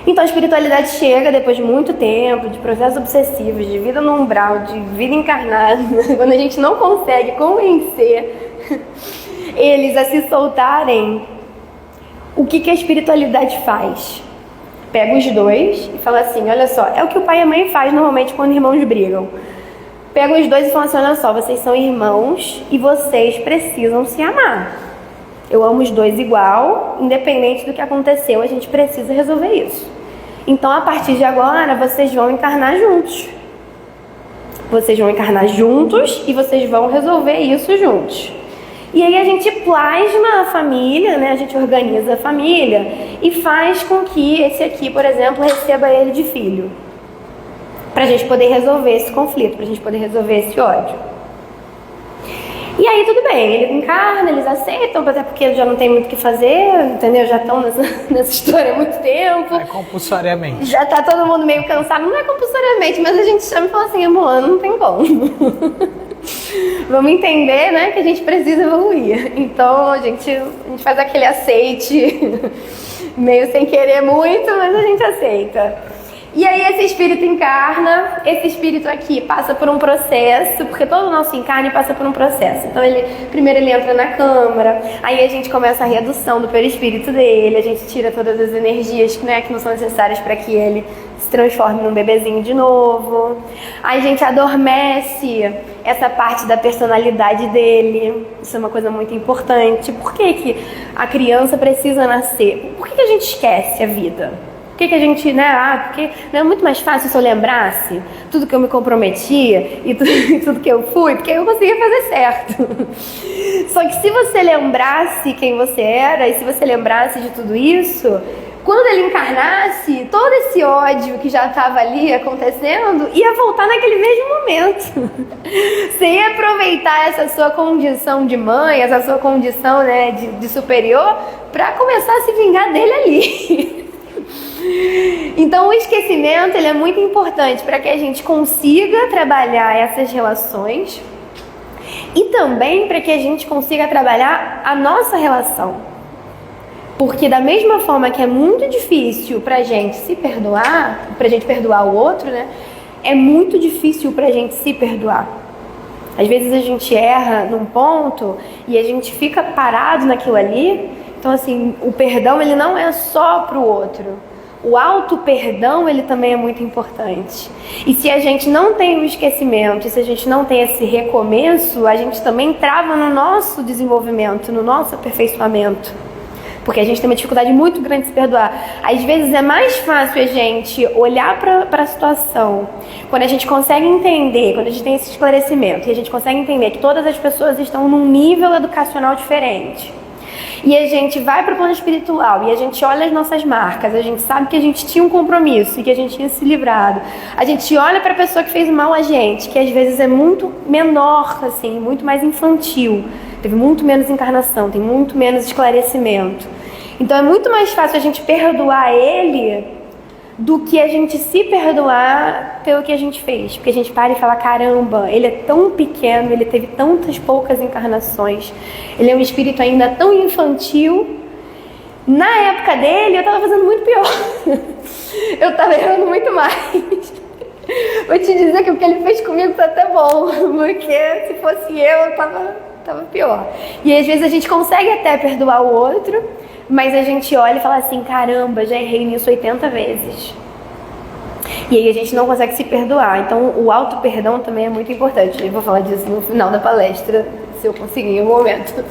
Então a espiritualidade chega depois de muito tempo, de processos obsessivos, de vida no umbral, de vida encarnada, quando a gente não consegue convencer eles a se soltarem, o que a espiritualidade faz? Pega os dois e fala assim, olha só, é o que o pai e a mãe faz normalmente quando irmãos brigam. pegam os dois e falam assim, olha só, vocês são irmãos e vocês precisam se amar. Eu amo os dois igual, independente do que aconteceu, a gente precisa resolver isso. Então, a partir de agora, vocês vão encarnar juntos. Vocês vão encarnar juntos e vocês vão resolver isso juntos. E aí a gente plasma a família, né? A gente organiza a família e faz com que esse aqui, por exemplo, receba ele de filho. Pra gente poder resolver esse conflito, pra gente poder resolver esse ódio. E aí tudo bem, ele encarna, eles aceitam, até porque eles já não tem muito o que fazer, entendeu? Já estão nessa história há muito tempo. É compulsoriamente. Já tá todo mundo meio cansado, não é compulsoriamente, mas a gente chama e fala assim, amor, não tem como. Vamos entender, né, que a gente precisa evoluir. Então a gente faz aquele aceite, meio sem querer muito, mas a gente aceita. E aí esse espírito encarna, esse espírito aqui passa por um processo, porque todo o nosso encarne passa por um processo. Então primeiro ele entra na câmara, aí a gente começa a redução do perispírito dele, a gente tira todas as energias que não são necessárias para que ele se transforme num bebezinho de novo. Aí a gente adormece essa parte da personalidade dele, isso é uma coisa muito importante. Por que a criança precisa nascer? Por que a gente esquece a vida? Por que a gente, né? Porque não é muito mais fácil se eu lembrasse tudo que eu me comprometia e tudo que eu fui, porque eu conseguia fazer certo. Só que se você lembrasse quem você era e se você lembrasse de tudo isso, quando ele encarnasse, todo esse ódio que já estava ali acontecendo ia voltar naquele mesmo momento. Você ia aproveitar essa sua condição de mãe, essa sua condição, né, de superior, para começar a se vingar dele ali. Então o esquecimento ele é muito importante para que a gente consiga trabalhar essas relações e também para que a gente consiga trabalhar a nossa relação. Porque da mesma forma que é muito difícil pra gente se perdoar, pra gente perdoar o outro, né? É muito difícil pra gente se perdoar. Às vezes a gente erra num ponto e a gente fica parado naquilo ali. Então assim, o perdão ele não é só pro outro. O auto-perdão, ele também é muito importante. E se a gente não tem o esquecimento, se a gente não tem esse recomeço, a gente também trava no nosso desenvolvimento, no nosso aperfeiçoamento. Porque a gente tem uma dificuldade muito grande de se perdoar. Às vezes é mais fácil a gente olhar para a situação, quando a gente consegue entender, quando a gente tem esse esclarecimento, e a gente consegue entender que todas as pessoas estão num nível educacional diferente. E a gente vai para o plano espiritual e a gente olha as nossas marcas, a gente sabe que a gente tinha um compromisso e que a gente tinha se livrado. A gente olha para a pessoa que fez mal a gente, que às vezes é muito menor, assim, muito mais infantil. Teve muito menos encarnação, tem muito menos esclarecimento. Então é muito mais fácil a gente perdoar ele do que a gente se perdoar pelo que a gente fez. Porque a gente para e fala, caramba, ele é tão pequeno, ele teve tantas poucas encarnações, ele é um espírito ainda tão infantil. Na época dele, eu estava fazendo muito pior. Eu estava errando muito mais. Vou te dizer que o que ele fez comigo tá até bom, porque se fosse eu tava pior. E às vezes a gente consegue até perdoar o outro, mas a gente olha e fala assim, caramba, já errei nisso 80 vezes. E aí a gente não consegue se perdoar. Então o auto-perdão também é muito importante. Eu vou falar disso no final da palestra, se eu conseguir em um momento.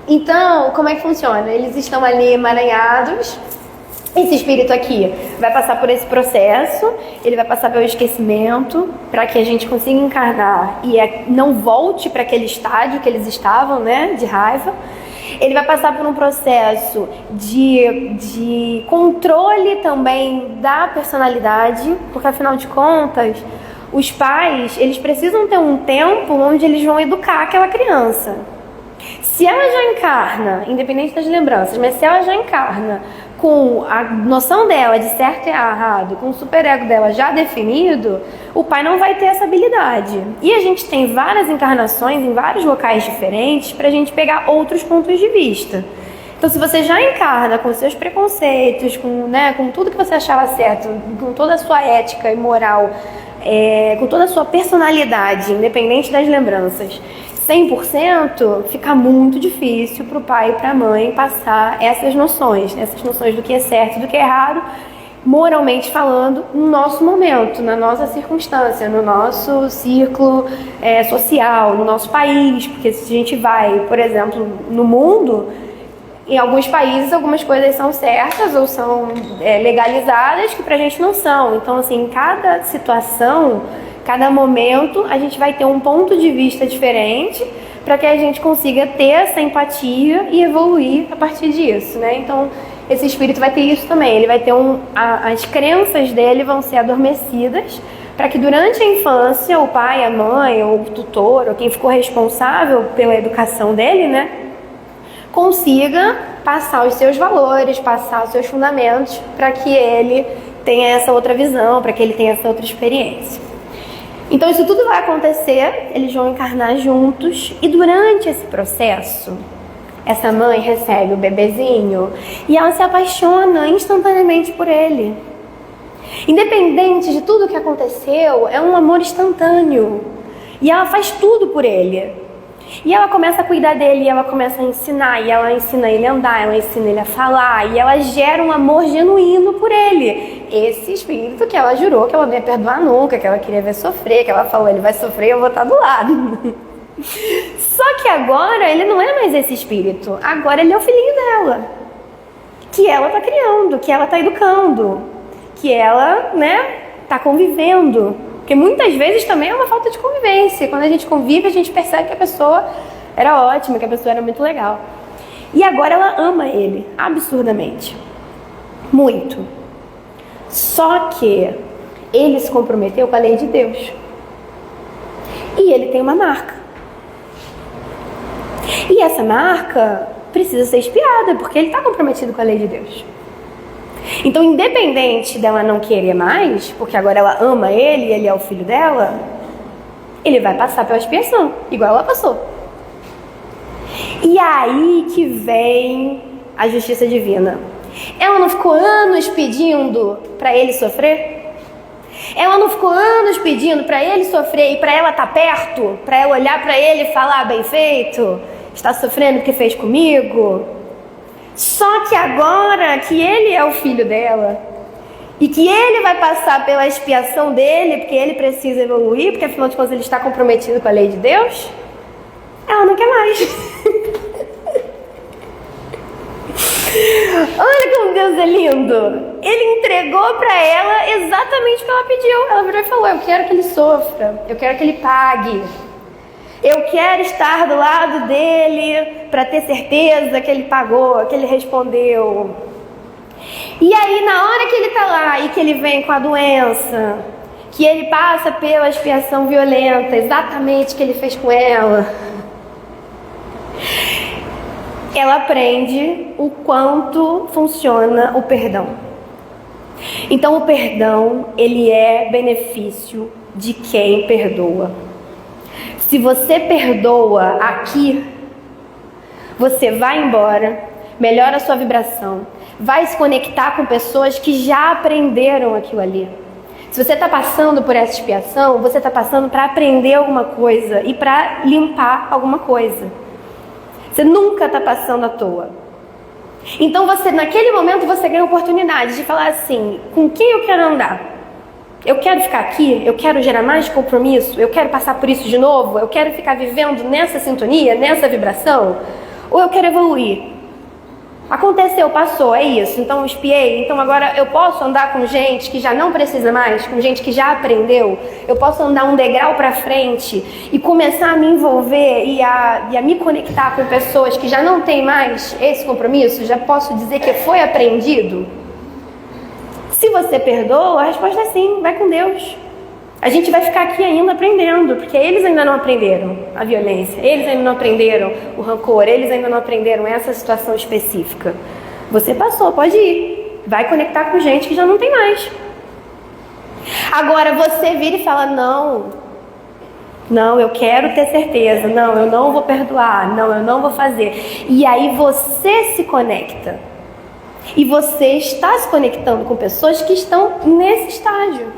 Então, como é que funciona? Eles estão ali emaranhados. Esse espírito aqui vai passar por esse processo, ele vai passar pelo esquecimento, para que a gente consiga encarnar e não volte para aquele estágio que eles estavam, né, de raiva. Ele vai passar por um processo de controle também da personalidade, porque afinal de contas, os pais, eles precisam ter um tempo onde eles vão educar aquela criança. Se ela já encarna, independente das lembranças, mas se ela já encarna com a noção dela de certo e errado, com o superego dela já definido, o pai não vai ter essa habilidade. E a gente tem várias encarnações em vários locais diferentes para a gente pegar outros pontos de vista. Então, se você já encarna com seus preconceitos, com tudo que você achava certo, com toda a sua ética e moral, com toda a sua personalidade, independente das lembranças, 100%, fica muito difícil para o pai e para a mãe passar essas noções do que é certo e do que é errado, moralmente falando, no nosso momento, na nossa circunstância, no nosso círculo social, no nosso país. Porque se a gente vai, por exemplo, no mundo, em alguns países algumas coisas são certas ou são legalizadas que pra gente não são. Então, assim, em cada situação, cada momento, a gente vai ter um ponto de vista diferente para que a gente consiga ter essa empatia e evoluir a partir disso, né? Então, esse espírito vai ter isso também. Ele vai ter as crenças dele vão ser adormecidas para que durante a infância o pai, a mãe, ou o tutor, ou quem ficou responsável pela educação dele, né, consiga passar os seus valores, passar os seus fundamentos para que ele tenha essa outra visão, para que ele tenha essa outra experiência. Então isso tudo vai acontecer, eles vão encarnar juntos e durante esse processo, essa mãe recebe o bebezinho e ela se apaixona instantaneamente por ele. Independente de tudo que aconteceu, é um amor instantâneo e ela faz tudo por ele. E ela começa a cuidar dele, e ela começa a ensinar, e ela ensina ele a andar, ela ensina ele a falar, e ela gera um amor genuíno por ele. Esse espírito que ela jurou que ela não ia perdoar nunca, que ela queria ver sofrer, que ela falou, ele vai sofrer e eu vou estar do lado. Só que agora ele não é mais esse espírito, agora ele é o filhinho dela, que ela está criando, que ela está educando, que ela, né, está convivendo. Porque muitas vezes também é uma falta de convivência. Quando a gente convive, a gente percebe que a pessoa era ótima, que a pessoa era muito legal. E agora ela ama ele, absurdamente. Muito. Só que ele se comprometeu com a lei de Deus. E ele tem uma marca. E essa marca precisa ser expiada, porque ele está comprometido com a lei de Deus. Então, independente dela não querer mais, porque agora ela ama ele e ele é o filho dela, ele vai passar pela expiação, igual ela passou. E aí que vem a justiça divina. Ela não ficou anos pedindo para ele sofrer? Ela não ficou anos pedindo para ele sofrer e para ela estar perto? Para ela olhar para ele e falar, bem feito, está sofrendo porque fez comigo? Só que agora que ele é o filho dela e que ele vai passar pela expiação dele, porque ele precisa evoluir, porque afinal de contas ele está comprometido com a lei de Deus, ela não quer mais. Olha como Deus é lindo. Ele entregou para ela exatamente o que ela pediu. Ela virou e falou, eu quero que ele sofra, eu quero que ele pague. Eu quero estar do lado dele para ter certeza que ele pagou, que ele respondeu. E aí, na hora que ele está lá e que ele vem com a doença, que ele passa pela expiação violenta, exatamente o que ele fez com ela, ela aprende o quanto funciona o perdão. Então, o perdão, ele é benefício de quem perdoa. Se você perdoa aqui, você vai embora, melhora a sua vibração, vai se conectar com pessoas que já aprenderam aquilo ali. Se você está passando por essa expiação, você está passando para aprender alguma coisa e para limpar alguma coisa. Você nunca está passando à toa. Então você, naquele momento, você ganha a oportunidade de falar assim, com quem eu quero andar? Eu quero ficar aqui, eu quero gerar mais compromisso, eu quero passar por isso de novo, eu quero ficar vivendo nessa sintonia, nessa vibração, ou eu quero evoluir? Aconteceu, passou, é isso, então eu espiei, então agora eu posso andar com gente que já não precisa mais, com gente que já aprendeu, eu posso andar um degrau para frente e começar a me envolver e a me conectar com pessoas que já não têm mais esse compromisso, já posso dizer que foi aprendido? Se você perdoa, a resposta é sim, vai com Deus. A gente vai ficar aqui ainda aprendendo, porque eles ainda não aprenderam a violência, eles ainda não aprenderam o rancor, eles ainda não aprenderam essa situação específica. Você passou, pode ir. Vai conectar com gente que já não tem mais. Agora você vira e fala, não, eu quero ter certeza, não, eu não vou perdoar, não, eu não vou fazer. E aí você se conecta. E você está se conectando com pessoas que estão nesse estágio.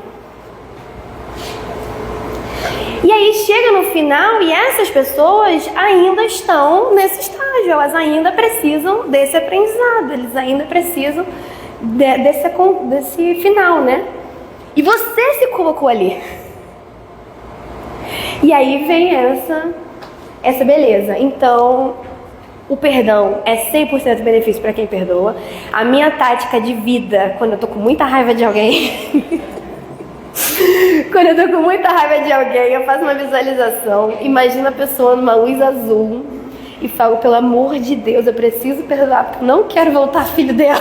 E aí chega no final e essas pessoas ainda estão nesse estágio. Elas ainda precisam desse aprendizado. Eles ainda precisam desse final, né? E você se colocou ali. E aí vem essa beleza. Então, o perdão é 100% benefício para quem perdoa. A minha tática de vida, quando eu tô com muita raiva de alguém... Quando eu tô com muita raiva de alguém, eu faço uma visualização, imagino a pessoa numa luz azul e falo, pelo amor de Deus, eu preciso perdoar, porque eu não quero voltar filho dela.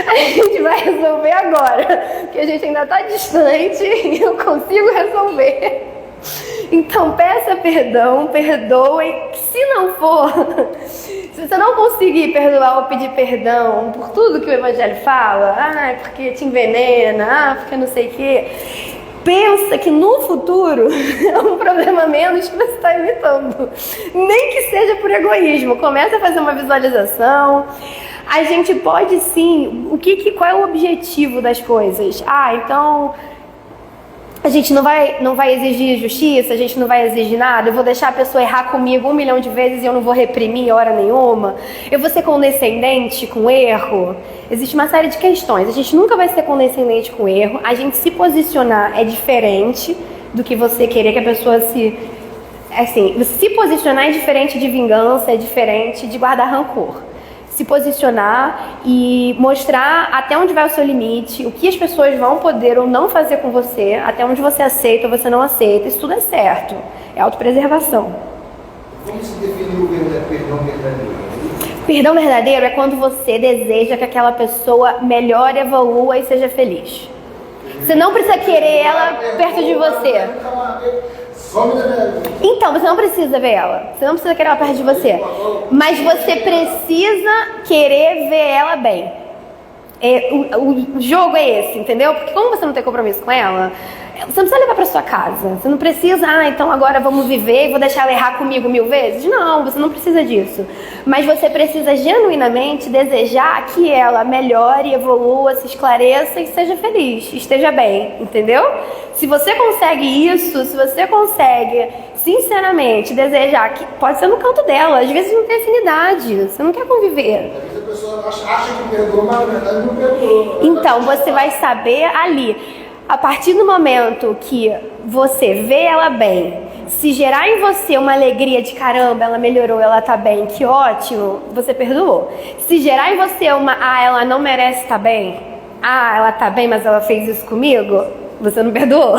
A gente vai resolver agora, porque a gente ainda tá distante e eu consigo resolver. Então peça perdão, perdoe. Se não for, se você não conseguir perdoar ou pedir perdão por tudo que o Evangelho fala, é porque te envenena, porque não sei o quê, pensa que no futuro é um problema menos que você está evitando. Nem que seja por egoísmo. Começa a fazer uma visualização. A gente pode sim. Qual é o objetivo das coisas? Então a gente não vai exigir justiça, a gente não vai exigir nada, eu vou deixar a pessoa errar comigo 1 milhão de vezes e eu não vou reprimir hora nenhuma, eu vou ser condescendente com erro. Existe uma série de questões, a gente nunca vai ser condescendente com erro, a gente se posicionar é diferente do que você querer que a pessoa se posicionar é diferente de vingança, é diferente de guardar rancor. Se posicionar e mostrar até onde vai o seu limite, o que as pessoas vão poder ou não fazer com você, até onde você aceita ou você não aceita. Isso tudo é certo. É autopreservação. Como se define o perdão verdadeiro? Perdão verdadeiro é quando você deseja que aquela pessoa melhore, evolua e seja feliz. Você não precisa querer ela perto de você. Então, você não precisa ver ela. Você não precisa querer ela perto de você. Mas você precisa querer ver ela bem. O jogo é esse, entendeu? Porque como você não tem compromisso com ela, você não precisa levar pra sua casa. Você não precisa, então agora vamos viver e vou deixar ela errar comigo 1000 vezes. Não, você não precisa disso. Mas você precisa genuinamente desejar que ela melhore, evolua, se esclareça e seja feliz, esteja bem, entendeu? Se você consegue isso, se você consegue sinceramente desejar, que pode ser no canto dela, às vezes não tem afinidade, você não quer conviver. Às vezes a pessoa acha que perdoa, mas na verdade não perdoa. Então, você vai saber ali, a partir do momento que você vê ela bem, se gerar em você uma alegria de caramba, ela melhorou, ela tá bem, que ótimo, você perdoou. Se gerar em você ela não merece estar bem, ela tá bem, mas ela fez isso comigo, você não perdoou.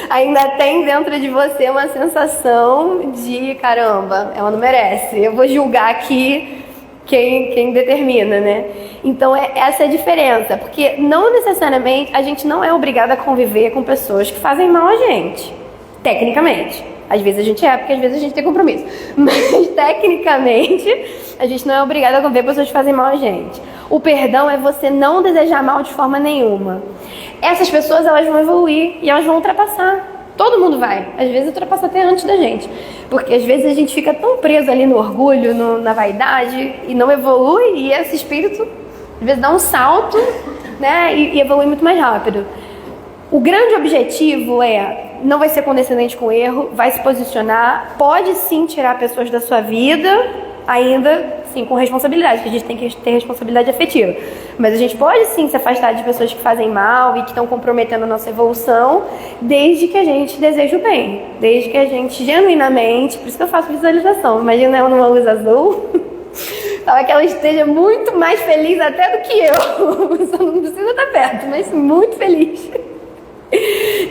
Ainda tem dentro de você uma sensação de caramba, ela não merece, eu vou julgar aqui quem determina, né? Então essa é a diferença, porque não necessariamente a gente não é obrigado a conviver com pessoas que fazem mal a gente, tecnicamente. Às vezes a gente porque às vezes a gente tem compromisso, mas tecnicamente a gente não é obrigado a conviver com pessoas que fazem mal a gente. O perdão é você não desejar mal de forma nenhuma. Essas pessoas, elas vão evoluir e elas vão ultrapassar. Todo mundo vai. Às vezes ultrapassa até antes da gente. Porque às vezes a gente fica tão preso ali no orgulho, na vaidade, e não evolui, e esse espírito, às vezes, dá um salto, né, e evolui muito mais rápido. O grande objetivo não vai ser condescendente com o erro, vai se posicionar, pode sim tirar pessoas da sua vida, ainda sim com responsabilidade, porque a gente tem que ter responsabilidade afetiva. Mas a gente pode sim se afastar de pessoas que fazem mal e que estão comprometendo a nossa evolução, desde que a gente deseje o bem, desde que a gente genuinamente, por isso que eu faço visualização, imagina ela numa luz azul, que ela esteja muito mais feliz até do que eu, só não precisa estar perto, mas muito feliz.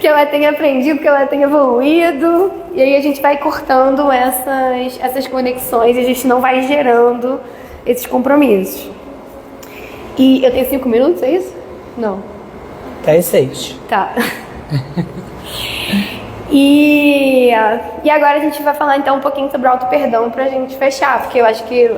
Que ela tenha aprendido, que ela tenha evoluído, e aí a gente vai cortando essas conexões e a gente não vai gerando esses compromissos. E eu tenho 5 minutos, é isso? Não. Até 6. Tá. E agora a gente vai falar então um pouquinho sobre o auto-perdão pra gente fechar, porque eu acho que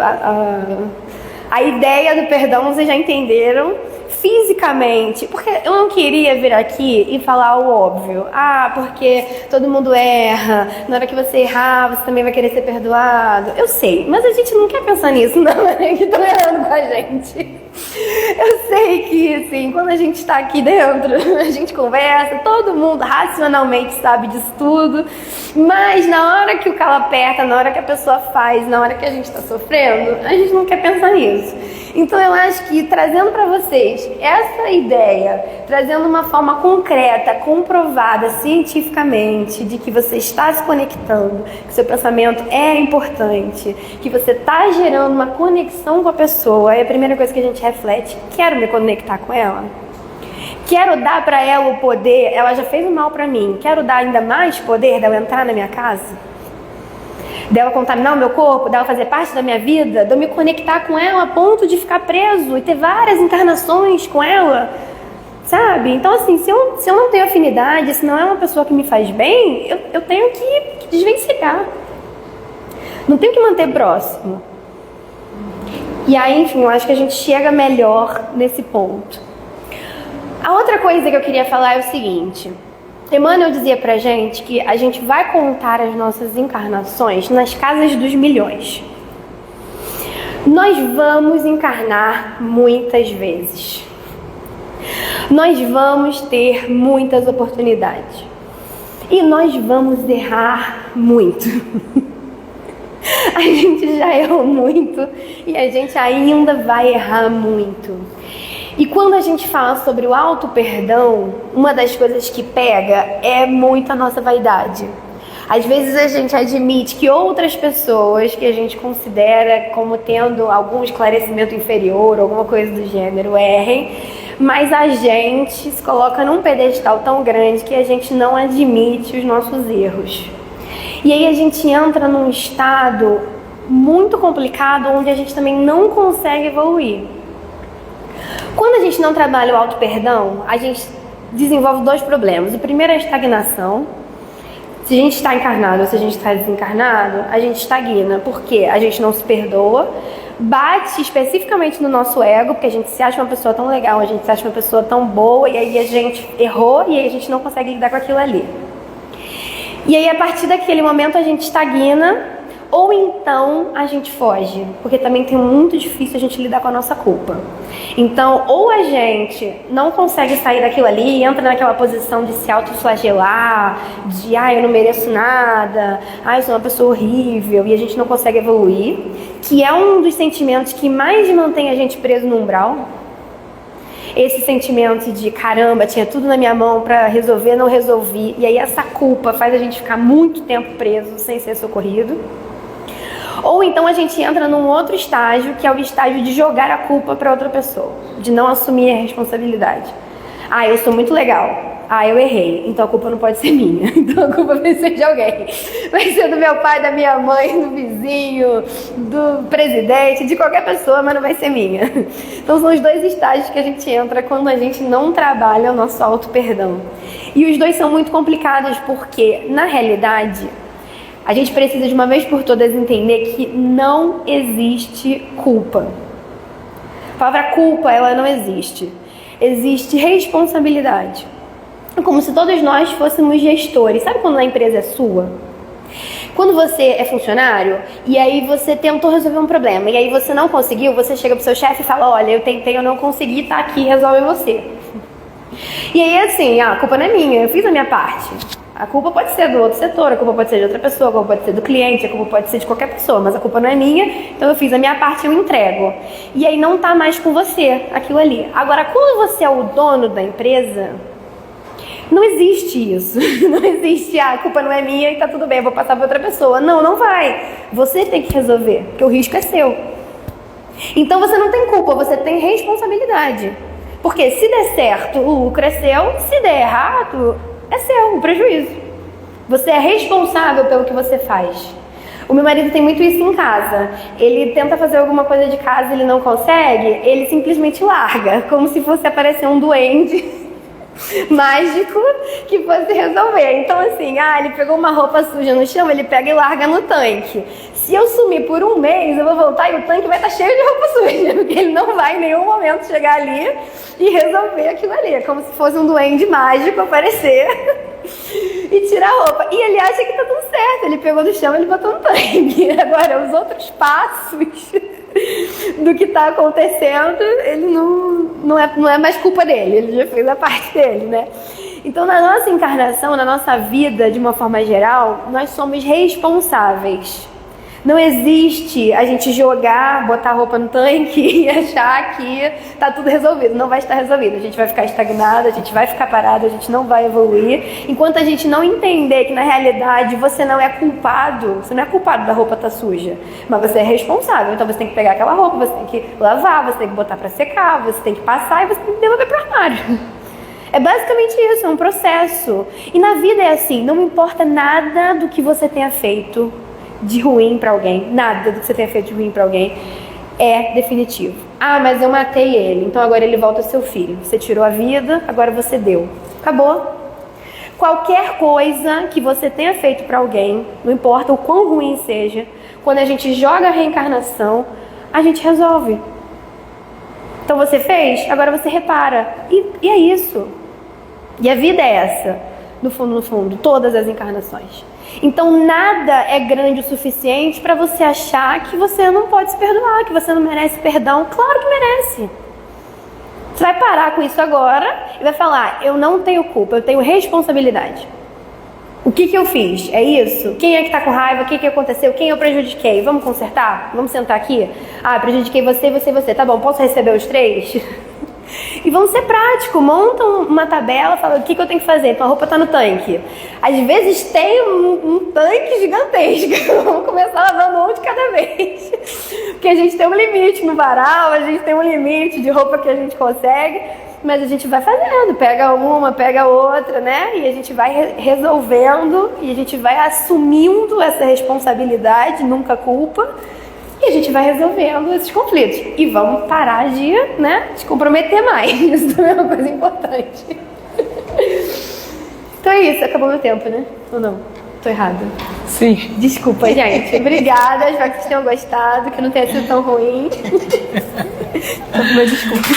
a ideia do perdão vocês já entenderam. Fisicamente, porque eu não queria vir aqui e falar o óbvio. Porque todo mundo erra, na hora que você errar, você também vai querer ser perdoado. Eu sei, mas a gente não quer pensar nisso, não, é que estão errando com a gente. Eu sei que, assim, quando a gente está aqui dentro, a gente conversa, todo mundo racionalmente sabe disso tudo, mas na hora que o calo aperta, na hora que a pessoa faz, na hora que a gente está sofrendo, a gente não quer pensar nisso. Então eu acho que trazendo para vocês essa ideia, trazendo uma forma concreta, comprovada cientificamente, de que você está se conectando, que seu pensamento é importante, que você está gerando uma conexão com a pessoa, é a primeira coisa que a gente reflete: quero me conectar com ela? Quero dar para ela o poder, ela já fez o mal para mim, quero dar ainda mais poder dela entrar na minha casa? Dela contaminar o meu corpo, dela fazer parte da minha vida, de eu me conectar com ela a ponto de ficar preso e ter várias encarnações com ela, sabe? Então, assim, se eu não tenho afinidade, se não é uma pessoa que me faz bem, eu tenho que desvencilhar. Não tenho que manter próximo. E aí, enfim, eu acho que a gente chega melhor nesse ponto. A outra coisa que eu queria falar é o seguinte: Emmanuel dizia pra gente que a gente vai contar as nossas encarnações nas casas dos milhões. Nós vamos encarnar muitas vezes. Nós vamos ter muitas oportunidades. E nós vamos errar muito. A gente já errou muito e a gente ainda vai errar muito. E quando a gente fala sobre o auto-perdão, uma das coisas que pega é muito a nossa vaidade. Às vezes a gente admite que outras pessoas que a gente considera como tendo algum esclarecimento inferior, alguma coisa do gênero, errem, mas a gente se coloca num pedestal tão grande que a gente não admite os nossos erros. E aí a gente entra num estado muito complicado onde a gente também não consegue evoluir. Quando a gente não trabalha o auto-perdão, a gente desenvolve dois problemas. O primeiro é a estagnação. Se a gente está encarnado ou se a gente está desencarnado, a gente estagna, porque a gente não se perdoa, bate especificamente no nosso ego, porque a gente se acha uma pessoa tão legal, a gente se acha uma pessoa tão boa, e aí a gente errou e aí a gente não consegue lidar com aquilo ali. E aí a partir daquele momento a gente estagna, ou então a gente foge, porque também tem muito difícil a gente lidar com a nossa culpa. Então, ou a gente não consegue sair daquilo ali, entra naquela posição de se autoflagelar, de eu não mereço nada, eu sou uma pessoa horrível, e a gente não consegue evoluir, que é um dos sentimentos que mais mantém a gente preso no umbral. Esse sentimento de caramba, tinha tudo na minha mão para resolver, não resolvi, e aí essa culpa faz a gente ficar muito tempo preso sem ser socorrido. Ou então a gente entra num outro estágio, que é o estágio de jogar a culpa para outra pessoa, de não assumir a responsabilidade. Eu sou muito legal. Eu errei, então a culpa não pode ser minha. Então a culpa vai ser de alguém. Vai ser do meu pai, da minha mãe, do vizinho, do presidente, de qualquer pessoa, mas não vai ser minha. Então são os dois estágios que a gente entra quando a gente não trabalha o nosso auto-perdão. E os dois são muito complicados porque, na realidade, a gente precisa de uma vez por todas entender que não existe culpa. A palavra culpa, ela não existe. Existe responsabilidade. É como se todos nós fôssemos gestores. Sabe quando a empresa é sua? Quando você é funcionário e aí você tentou resolver um problema e aí você não conseguiu, você chega pro seu chefe e fala: olha, eu tentei, eu não consegui, tá aqui, resolve você. E aí assim, a culpa não é minha, eu fiz a minha parte. A culpa pode ser do outro setor, a culpa pode ser de outra pessoa, a culpa pode ser do cliente, a culpa pode ser de qualquer pessoa, mas a culpa não é minha, então eu fiz a minha parte e eu entrego. E aí não tá mais com você, aquilo ali. Agora, quando você é o dono da empresa, não existe isso. Não existe, a culpa não é minha e tá tudo bem, eu vou passar pra outra pessoa. Não, não vai. Você tem que resolver, porque o risco é seu. Então você não tem culpa, você tem responsabilidade. Porque se der certo, o lucro é seu, se der errado, é seu, o prejuízo. Você é responsável pelo que você faz. O meu marido tem muito isso em casa. Ele tenta fazer alguma coisa de casa e ele não consegue, ele simplesmente larga, como se fosse aparecer um duende mágico que fosse resolver. Então assim, ele pegou uma roupa suja no chão, ele pega e larga no tanque. Se eu sumir por um mês, eu vou voltar e o tanque vai estar cheio de roupa suja, porque ele não vai em nenhum momento chegar ali e resolver aquilo ali. É como se fosse um duende mágico aparecer e tirar a roupa. E ele acha que tá tudo certo, ele pegou do chão e ele botou no tanque. Agora, os outros passos do que está acontecendo, ele não é mais culpa dele, ele já fez a parte dele, né? Então, na nossa encarnação, na nossa vida, de uma forma geral, nós somos responsáveis. Não existe a gente jogar, botar a roupa no tanque e achar que tá tudo resolvido. Não vai estar resolvido. A gente vai ficar estagnado, a gente vai ficar parado, a gente não vai evoluir. Enquanto a gente não entender que, na realidade, você não é culpado, você não é culpado da roupa estar suja, mas você é responsável. Então, você tem que pegar aquela roupa, você tem que lavar, você tem que botar para secar, você tem que passar e você tem que devolver pro armário. É basicamente isso, é um processo. E na vida é assim, não importa nada do que você tenha feito de ruim pra alguém, nada do que você tenha feito de ruim pra alguém é definitivo. Ah, mas eu matei ele, então agora ele volta a ser seu filho. Você tirou a vida, agora você deu. Acabou. Qualquer coisa que você tenha feito pra alguém, não importa o quão ruim seja, quando a gente joga a reencarnação, a gente resolve. Então você fez, agora você repara. E é isso. E a vida é essa, no fundo, todas as encarnações. Então nada é grande o suficiente para você achar que você não pode se perdoar, que você não merece perdão. Claro que merece. Você vai parar com isso agora e vai falar, eu não tenho culpa, eu tenho responsabilidade. O que eu fiz? É isso? Quem é que tá com raiva? O que aconteceu? Quem eu prejudiquei? Vamos consertar? Vamos sentar aqui? Ah, prejudiquei você, você e você. Tá bom, posso receber os 3? E vamos ser práticos, montam uma tabela, fala o que eu tenho que fazer, tua roupa tá no tanque. Às vezes tem um tanque gigantesco, vamos começar lavando um de cada vez. Porque a gente tem um limite no varal, a gente tem um limite de roupa que a gente consegue, mas a gente vai fazendo, pega uma, pega outra, né? E a gente vai resolvendo, e a gente vai assumindo essa responsabilidade, nunca culpa. E a gente vai resolvendo esses conflitos. E vamos parar de, né, se comprometer mais. Isso também é uma coisa importante. Então é isso, acabou meu tempo, né? Ou não? Tô errada? Sim. Desculpa, gente. Obrigada, espero que vocês tenham gostado, que não tenha sido tão ruim. Então, meu desculpa.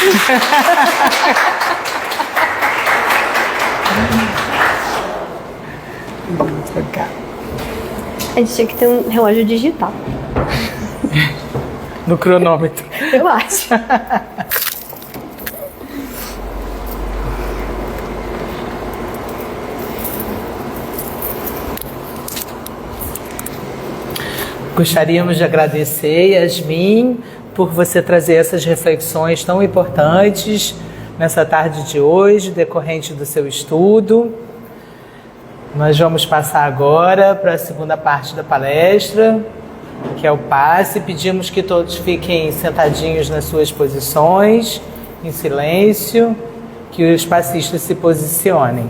A gente tinha que ter um relógio digital. No cronômetro. Eu acho. Gostaríamos de agradecer, Yasmin, por você trazer essas reflexões tão importantes nessa tarde de hoje, decorrente do seu estudo. Nós vamos passar agora para a segunda parte da palestra, que é o passe. Pedimos que todos fiquem sentadinhos nas suas posições, em silêncio, que os passistas se posicionem.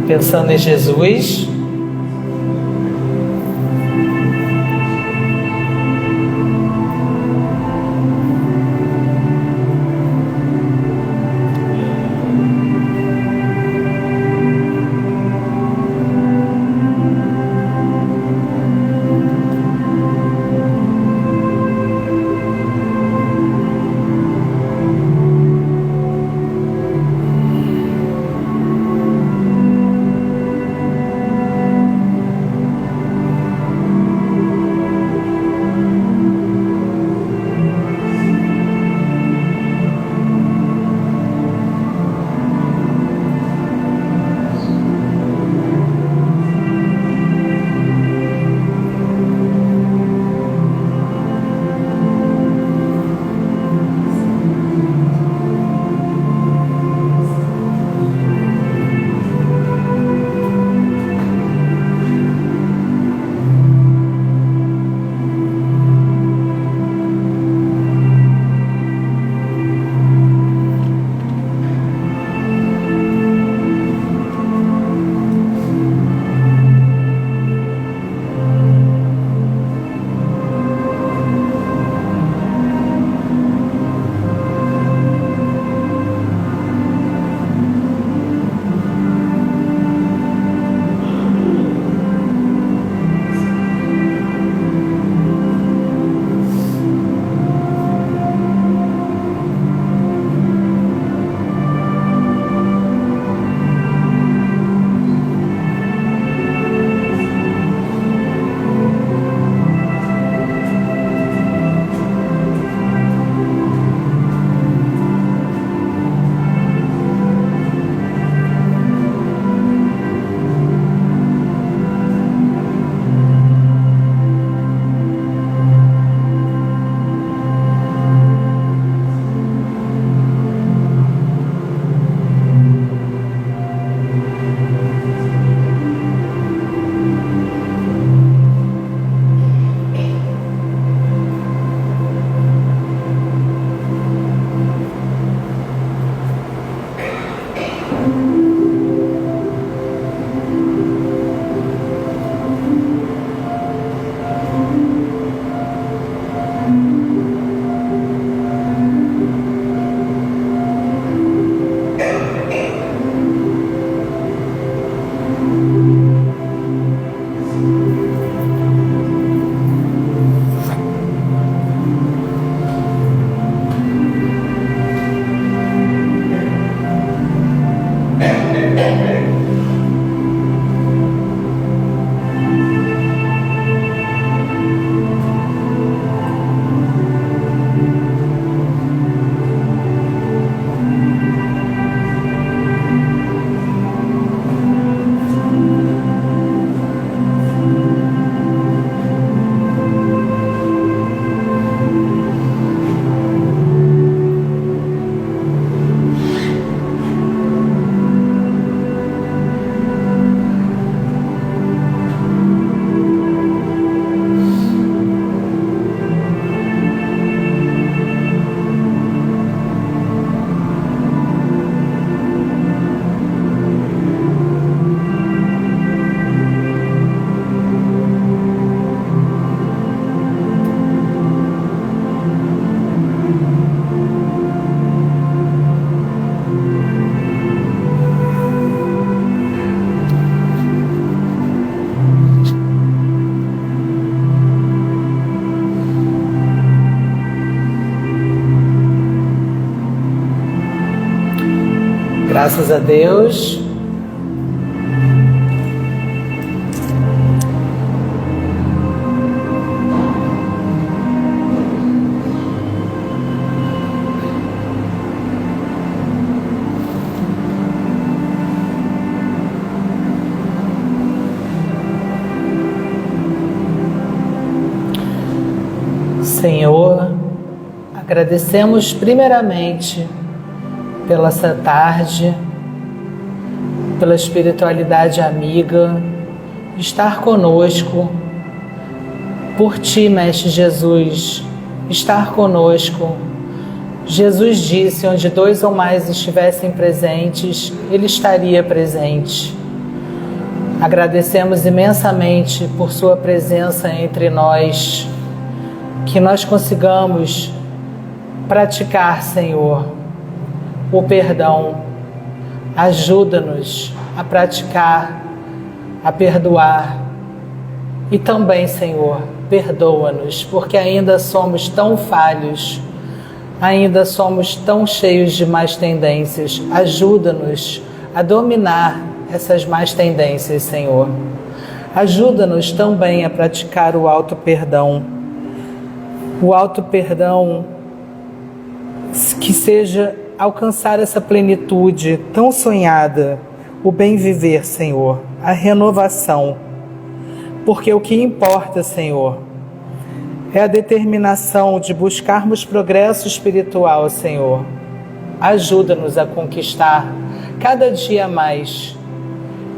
Pensando em Jesus, Graças a Deus. Senhor, agradecemos primeiramente pela essa tarde, pela espiritualidade amiga, estar conosco, por Ti, Mestre Jesus, estar conosco. Jesus disse, onde 2 ou mais estivessem presentes, Ele estaria presente. Agradecemos imensamente por Sua presença entre nós, que nós consigamos praticar, Senhor, o perdão. Ajuda-nos a praticar, a perdoar. E também, Senhor, perdoa-nos, porque ainda somos tão falhos, ainda somos tão cheios de más tendências. Ajuda-nos a dominar essas más tendências, Senhor. Ajuda-nos também a praticar o auto-perdão. O auto-perdão que seja alcançar essa plenitude tão sonhada, o bem viver, Senhor, a renovação. Porque o que importa, Senhor, é a determinação de buscarmos progresso espiritual, Senhor. Ajuda-nos a conquistar cada dia mais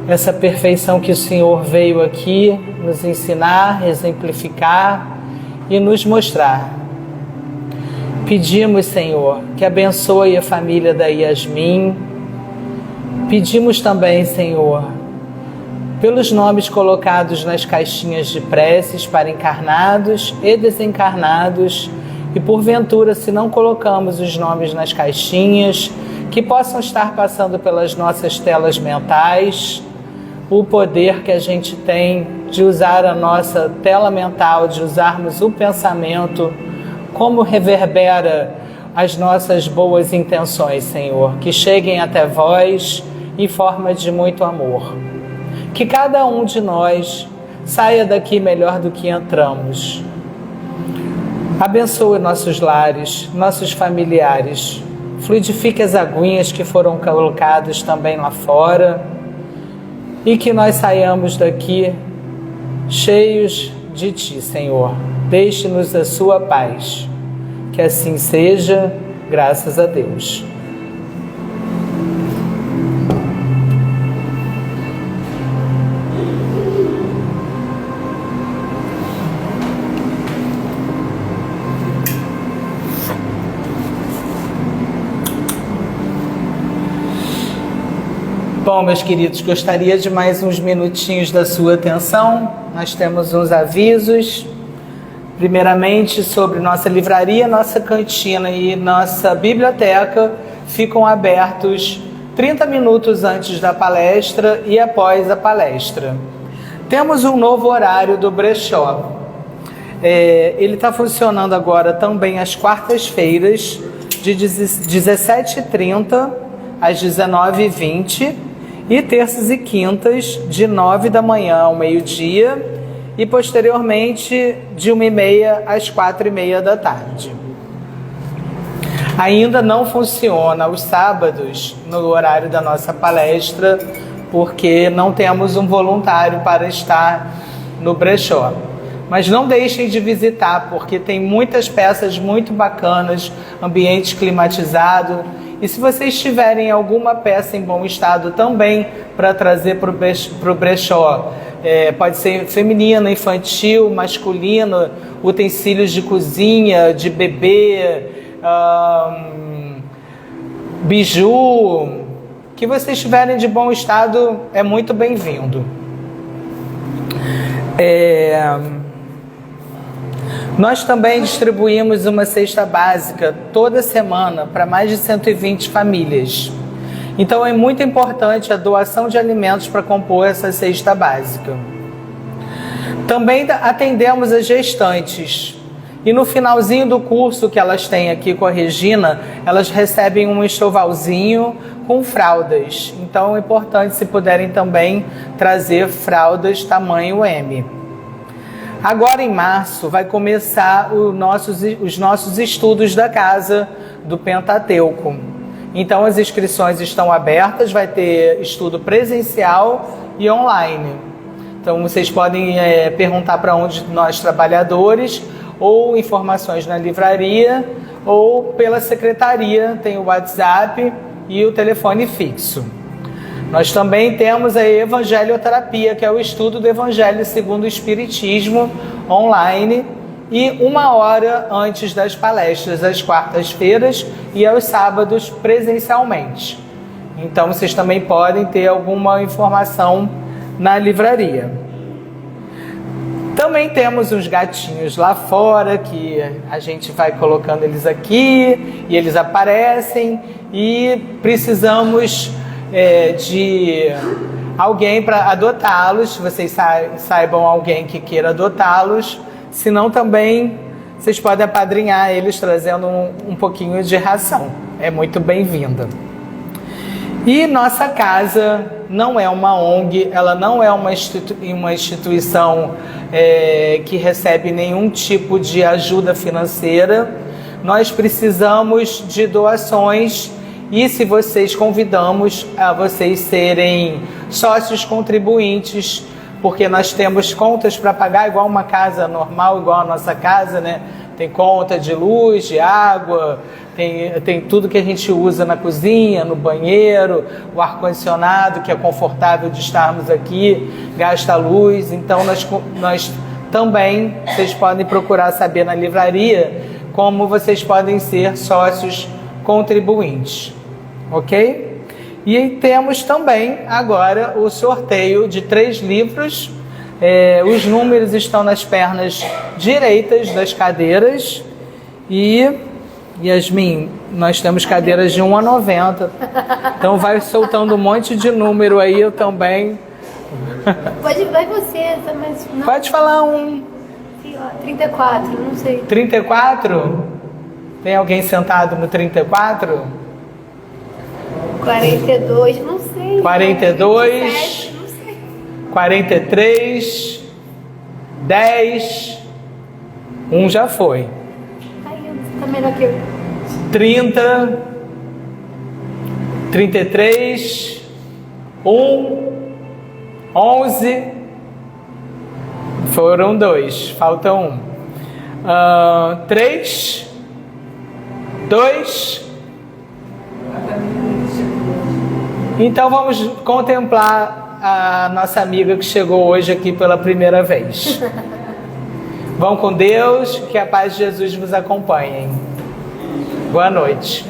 essa perfeição que o Senhor veio aqui nos ensinar, exemplificar e nos mostrar. Pedimos, Senhor, que abençoe a família da Yasmin. Pedimos também, Senhor, pelos nomes colocados nas caixinhas de preces para encarnados e desencarnados, e porventura, se não colocamos os nomes nas caixinhas, que possam estar passando pelas nossas telas mentais, o poder que a gente tem de usar a nossa tela mental, de usarmos o pensamento, como reverbera as nossas boas intenções, Senhor, que cheguem até vós em forma de muito amor. Que cada um de nós saia daqui melhor do que entramos. Abençoe nossos lares, nossos familiares. Fluidifique as aguinhas que foram colocadas também lá fora. E que nós saiamos daqui cheios de Ti, Senhor. Deixe-nos a Sua paz. Que assim seja, graças a Deus. Bom, meus queridos, gostaria de mais uns minutinhos da sua atenção. Nós temos uns avisos. Primeiramente, sobre nossa livraria, nossa cantina e nossa biblioteca ficam abertos 30 minutos antes da palestra e após a palestra. Temos um novo horário do brechó. Ele está funcionando agora também às quartas-feiras, de 17h30 às 19h20, E terças e quintas, de 9 da manhã ao meio-dia, e posteriormente de 1h30 às 4h30 da tarde. Ainda não funciona os sábados no horário da nossa palestra, porque não temos um voluntário para estar no brechó. Mas não deixem de visitar, porque tem muitas peças muito bacanas, ambiente climatizado. E se vocês tiverem alguma peça em bom estado também para trazer para o brechó, pode ser feminina, infantil, masculina, utensílios de cozinha, de bebê, biju, que vocês tiverem de bom estado é muito bem-vindo. Nós também distribuímos uma cesta básica toda semana para mais de 120 famílias. Então é muito importante a doação de alimentos para compor essa cesta básica. Também atendemos as gestantes. E no finalzinho do curso que elas têm aqui com a Regina, elas recebem um enxovalzinho com fraldas. Então é importante, se puderem também, trazer fraldas tamanho M. Agora em março vai começar os nossos estudos da casa do Pentateuco. Então as inscrições estão abertas, vai ter estudo presencial e online. Então vocês podem perguntar para onde nós trabalhadores, ou informações na livraria, ou pela secretaria, tem o WhatsApp e o telefone fixo. Nós também temos a evangelioterapia, que é o estudo do Evangelho segundo o Espiritismo, online, e 1 hora antes das palestras, às quartas-feiras e aos sábados presencialmente. Então vocês também podem ter alguma informação na livraria. Também temos uns gatinhos lá fora, que a gente vai colocando eles aqui, e eles aparecem, e precisamos de alguém para adotá-los. Vocês saibam alguém que queira adotá-los, senão também vocês podem apadrinhar eles trazendo um pouquinho de ração. É muito bem-vinda. E nossa casa não é uma ONG, ela não é uma instituição que recebe nenhum tipo de ajuda financeira. Nós precisamos de doações, e se vocês convidamos a vocês serem sócios contribuintes, porque nós temos contas para pagar, igual uma casa normal, igual a nossa casa, né? Tem conta de luz, de água, tem tudo que a gente usa na cozinha, no banheiro, o ar-condicionado, que é confortável de estarmos aqui, gasta luz. Então nós também, vocês podem procurar saber na livraria como vocês podem ser sócios contribuintes, ok? E aí temos também agora o sorteio de 3 livros. Os números estão nas pernas direitas das cadeiras. E, Yasmin, nós temos cadeiras de 1 a 90. Então vai soltando um monte de número aí, eu também. Vai você, mas não. Pode falar um. Sei lá, 34, não sei. 34? Tem alguém sentado no 34? 42, não sei. 42, 27, não sei. 43, 10, um já foi. Ai, você tá melhor que eu. 30, 33, 11, foram 2, falta 1. 3, 2. Então vamos contemplar a nossa amiga que chegou hoje aqui pela primeira vez. Vão com Deus, que a paz de Jesus vos acompanhe. Boa noite.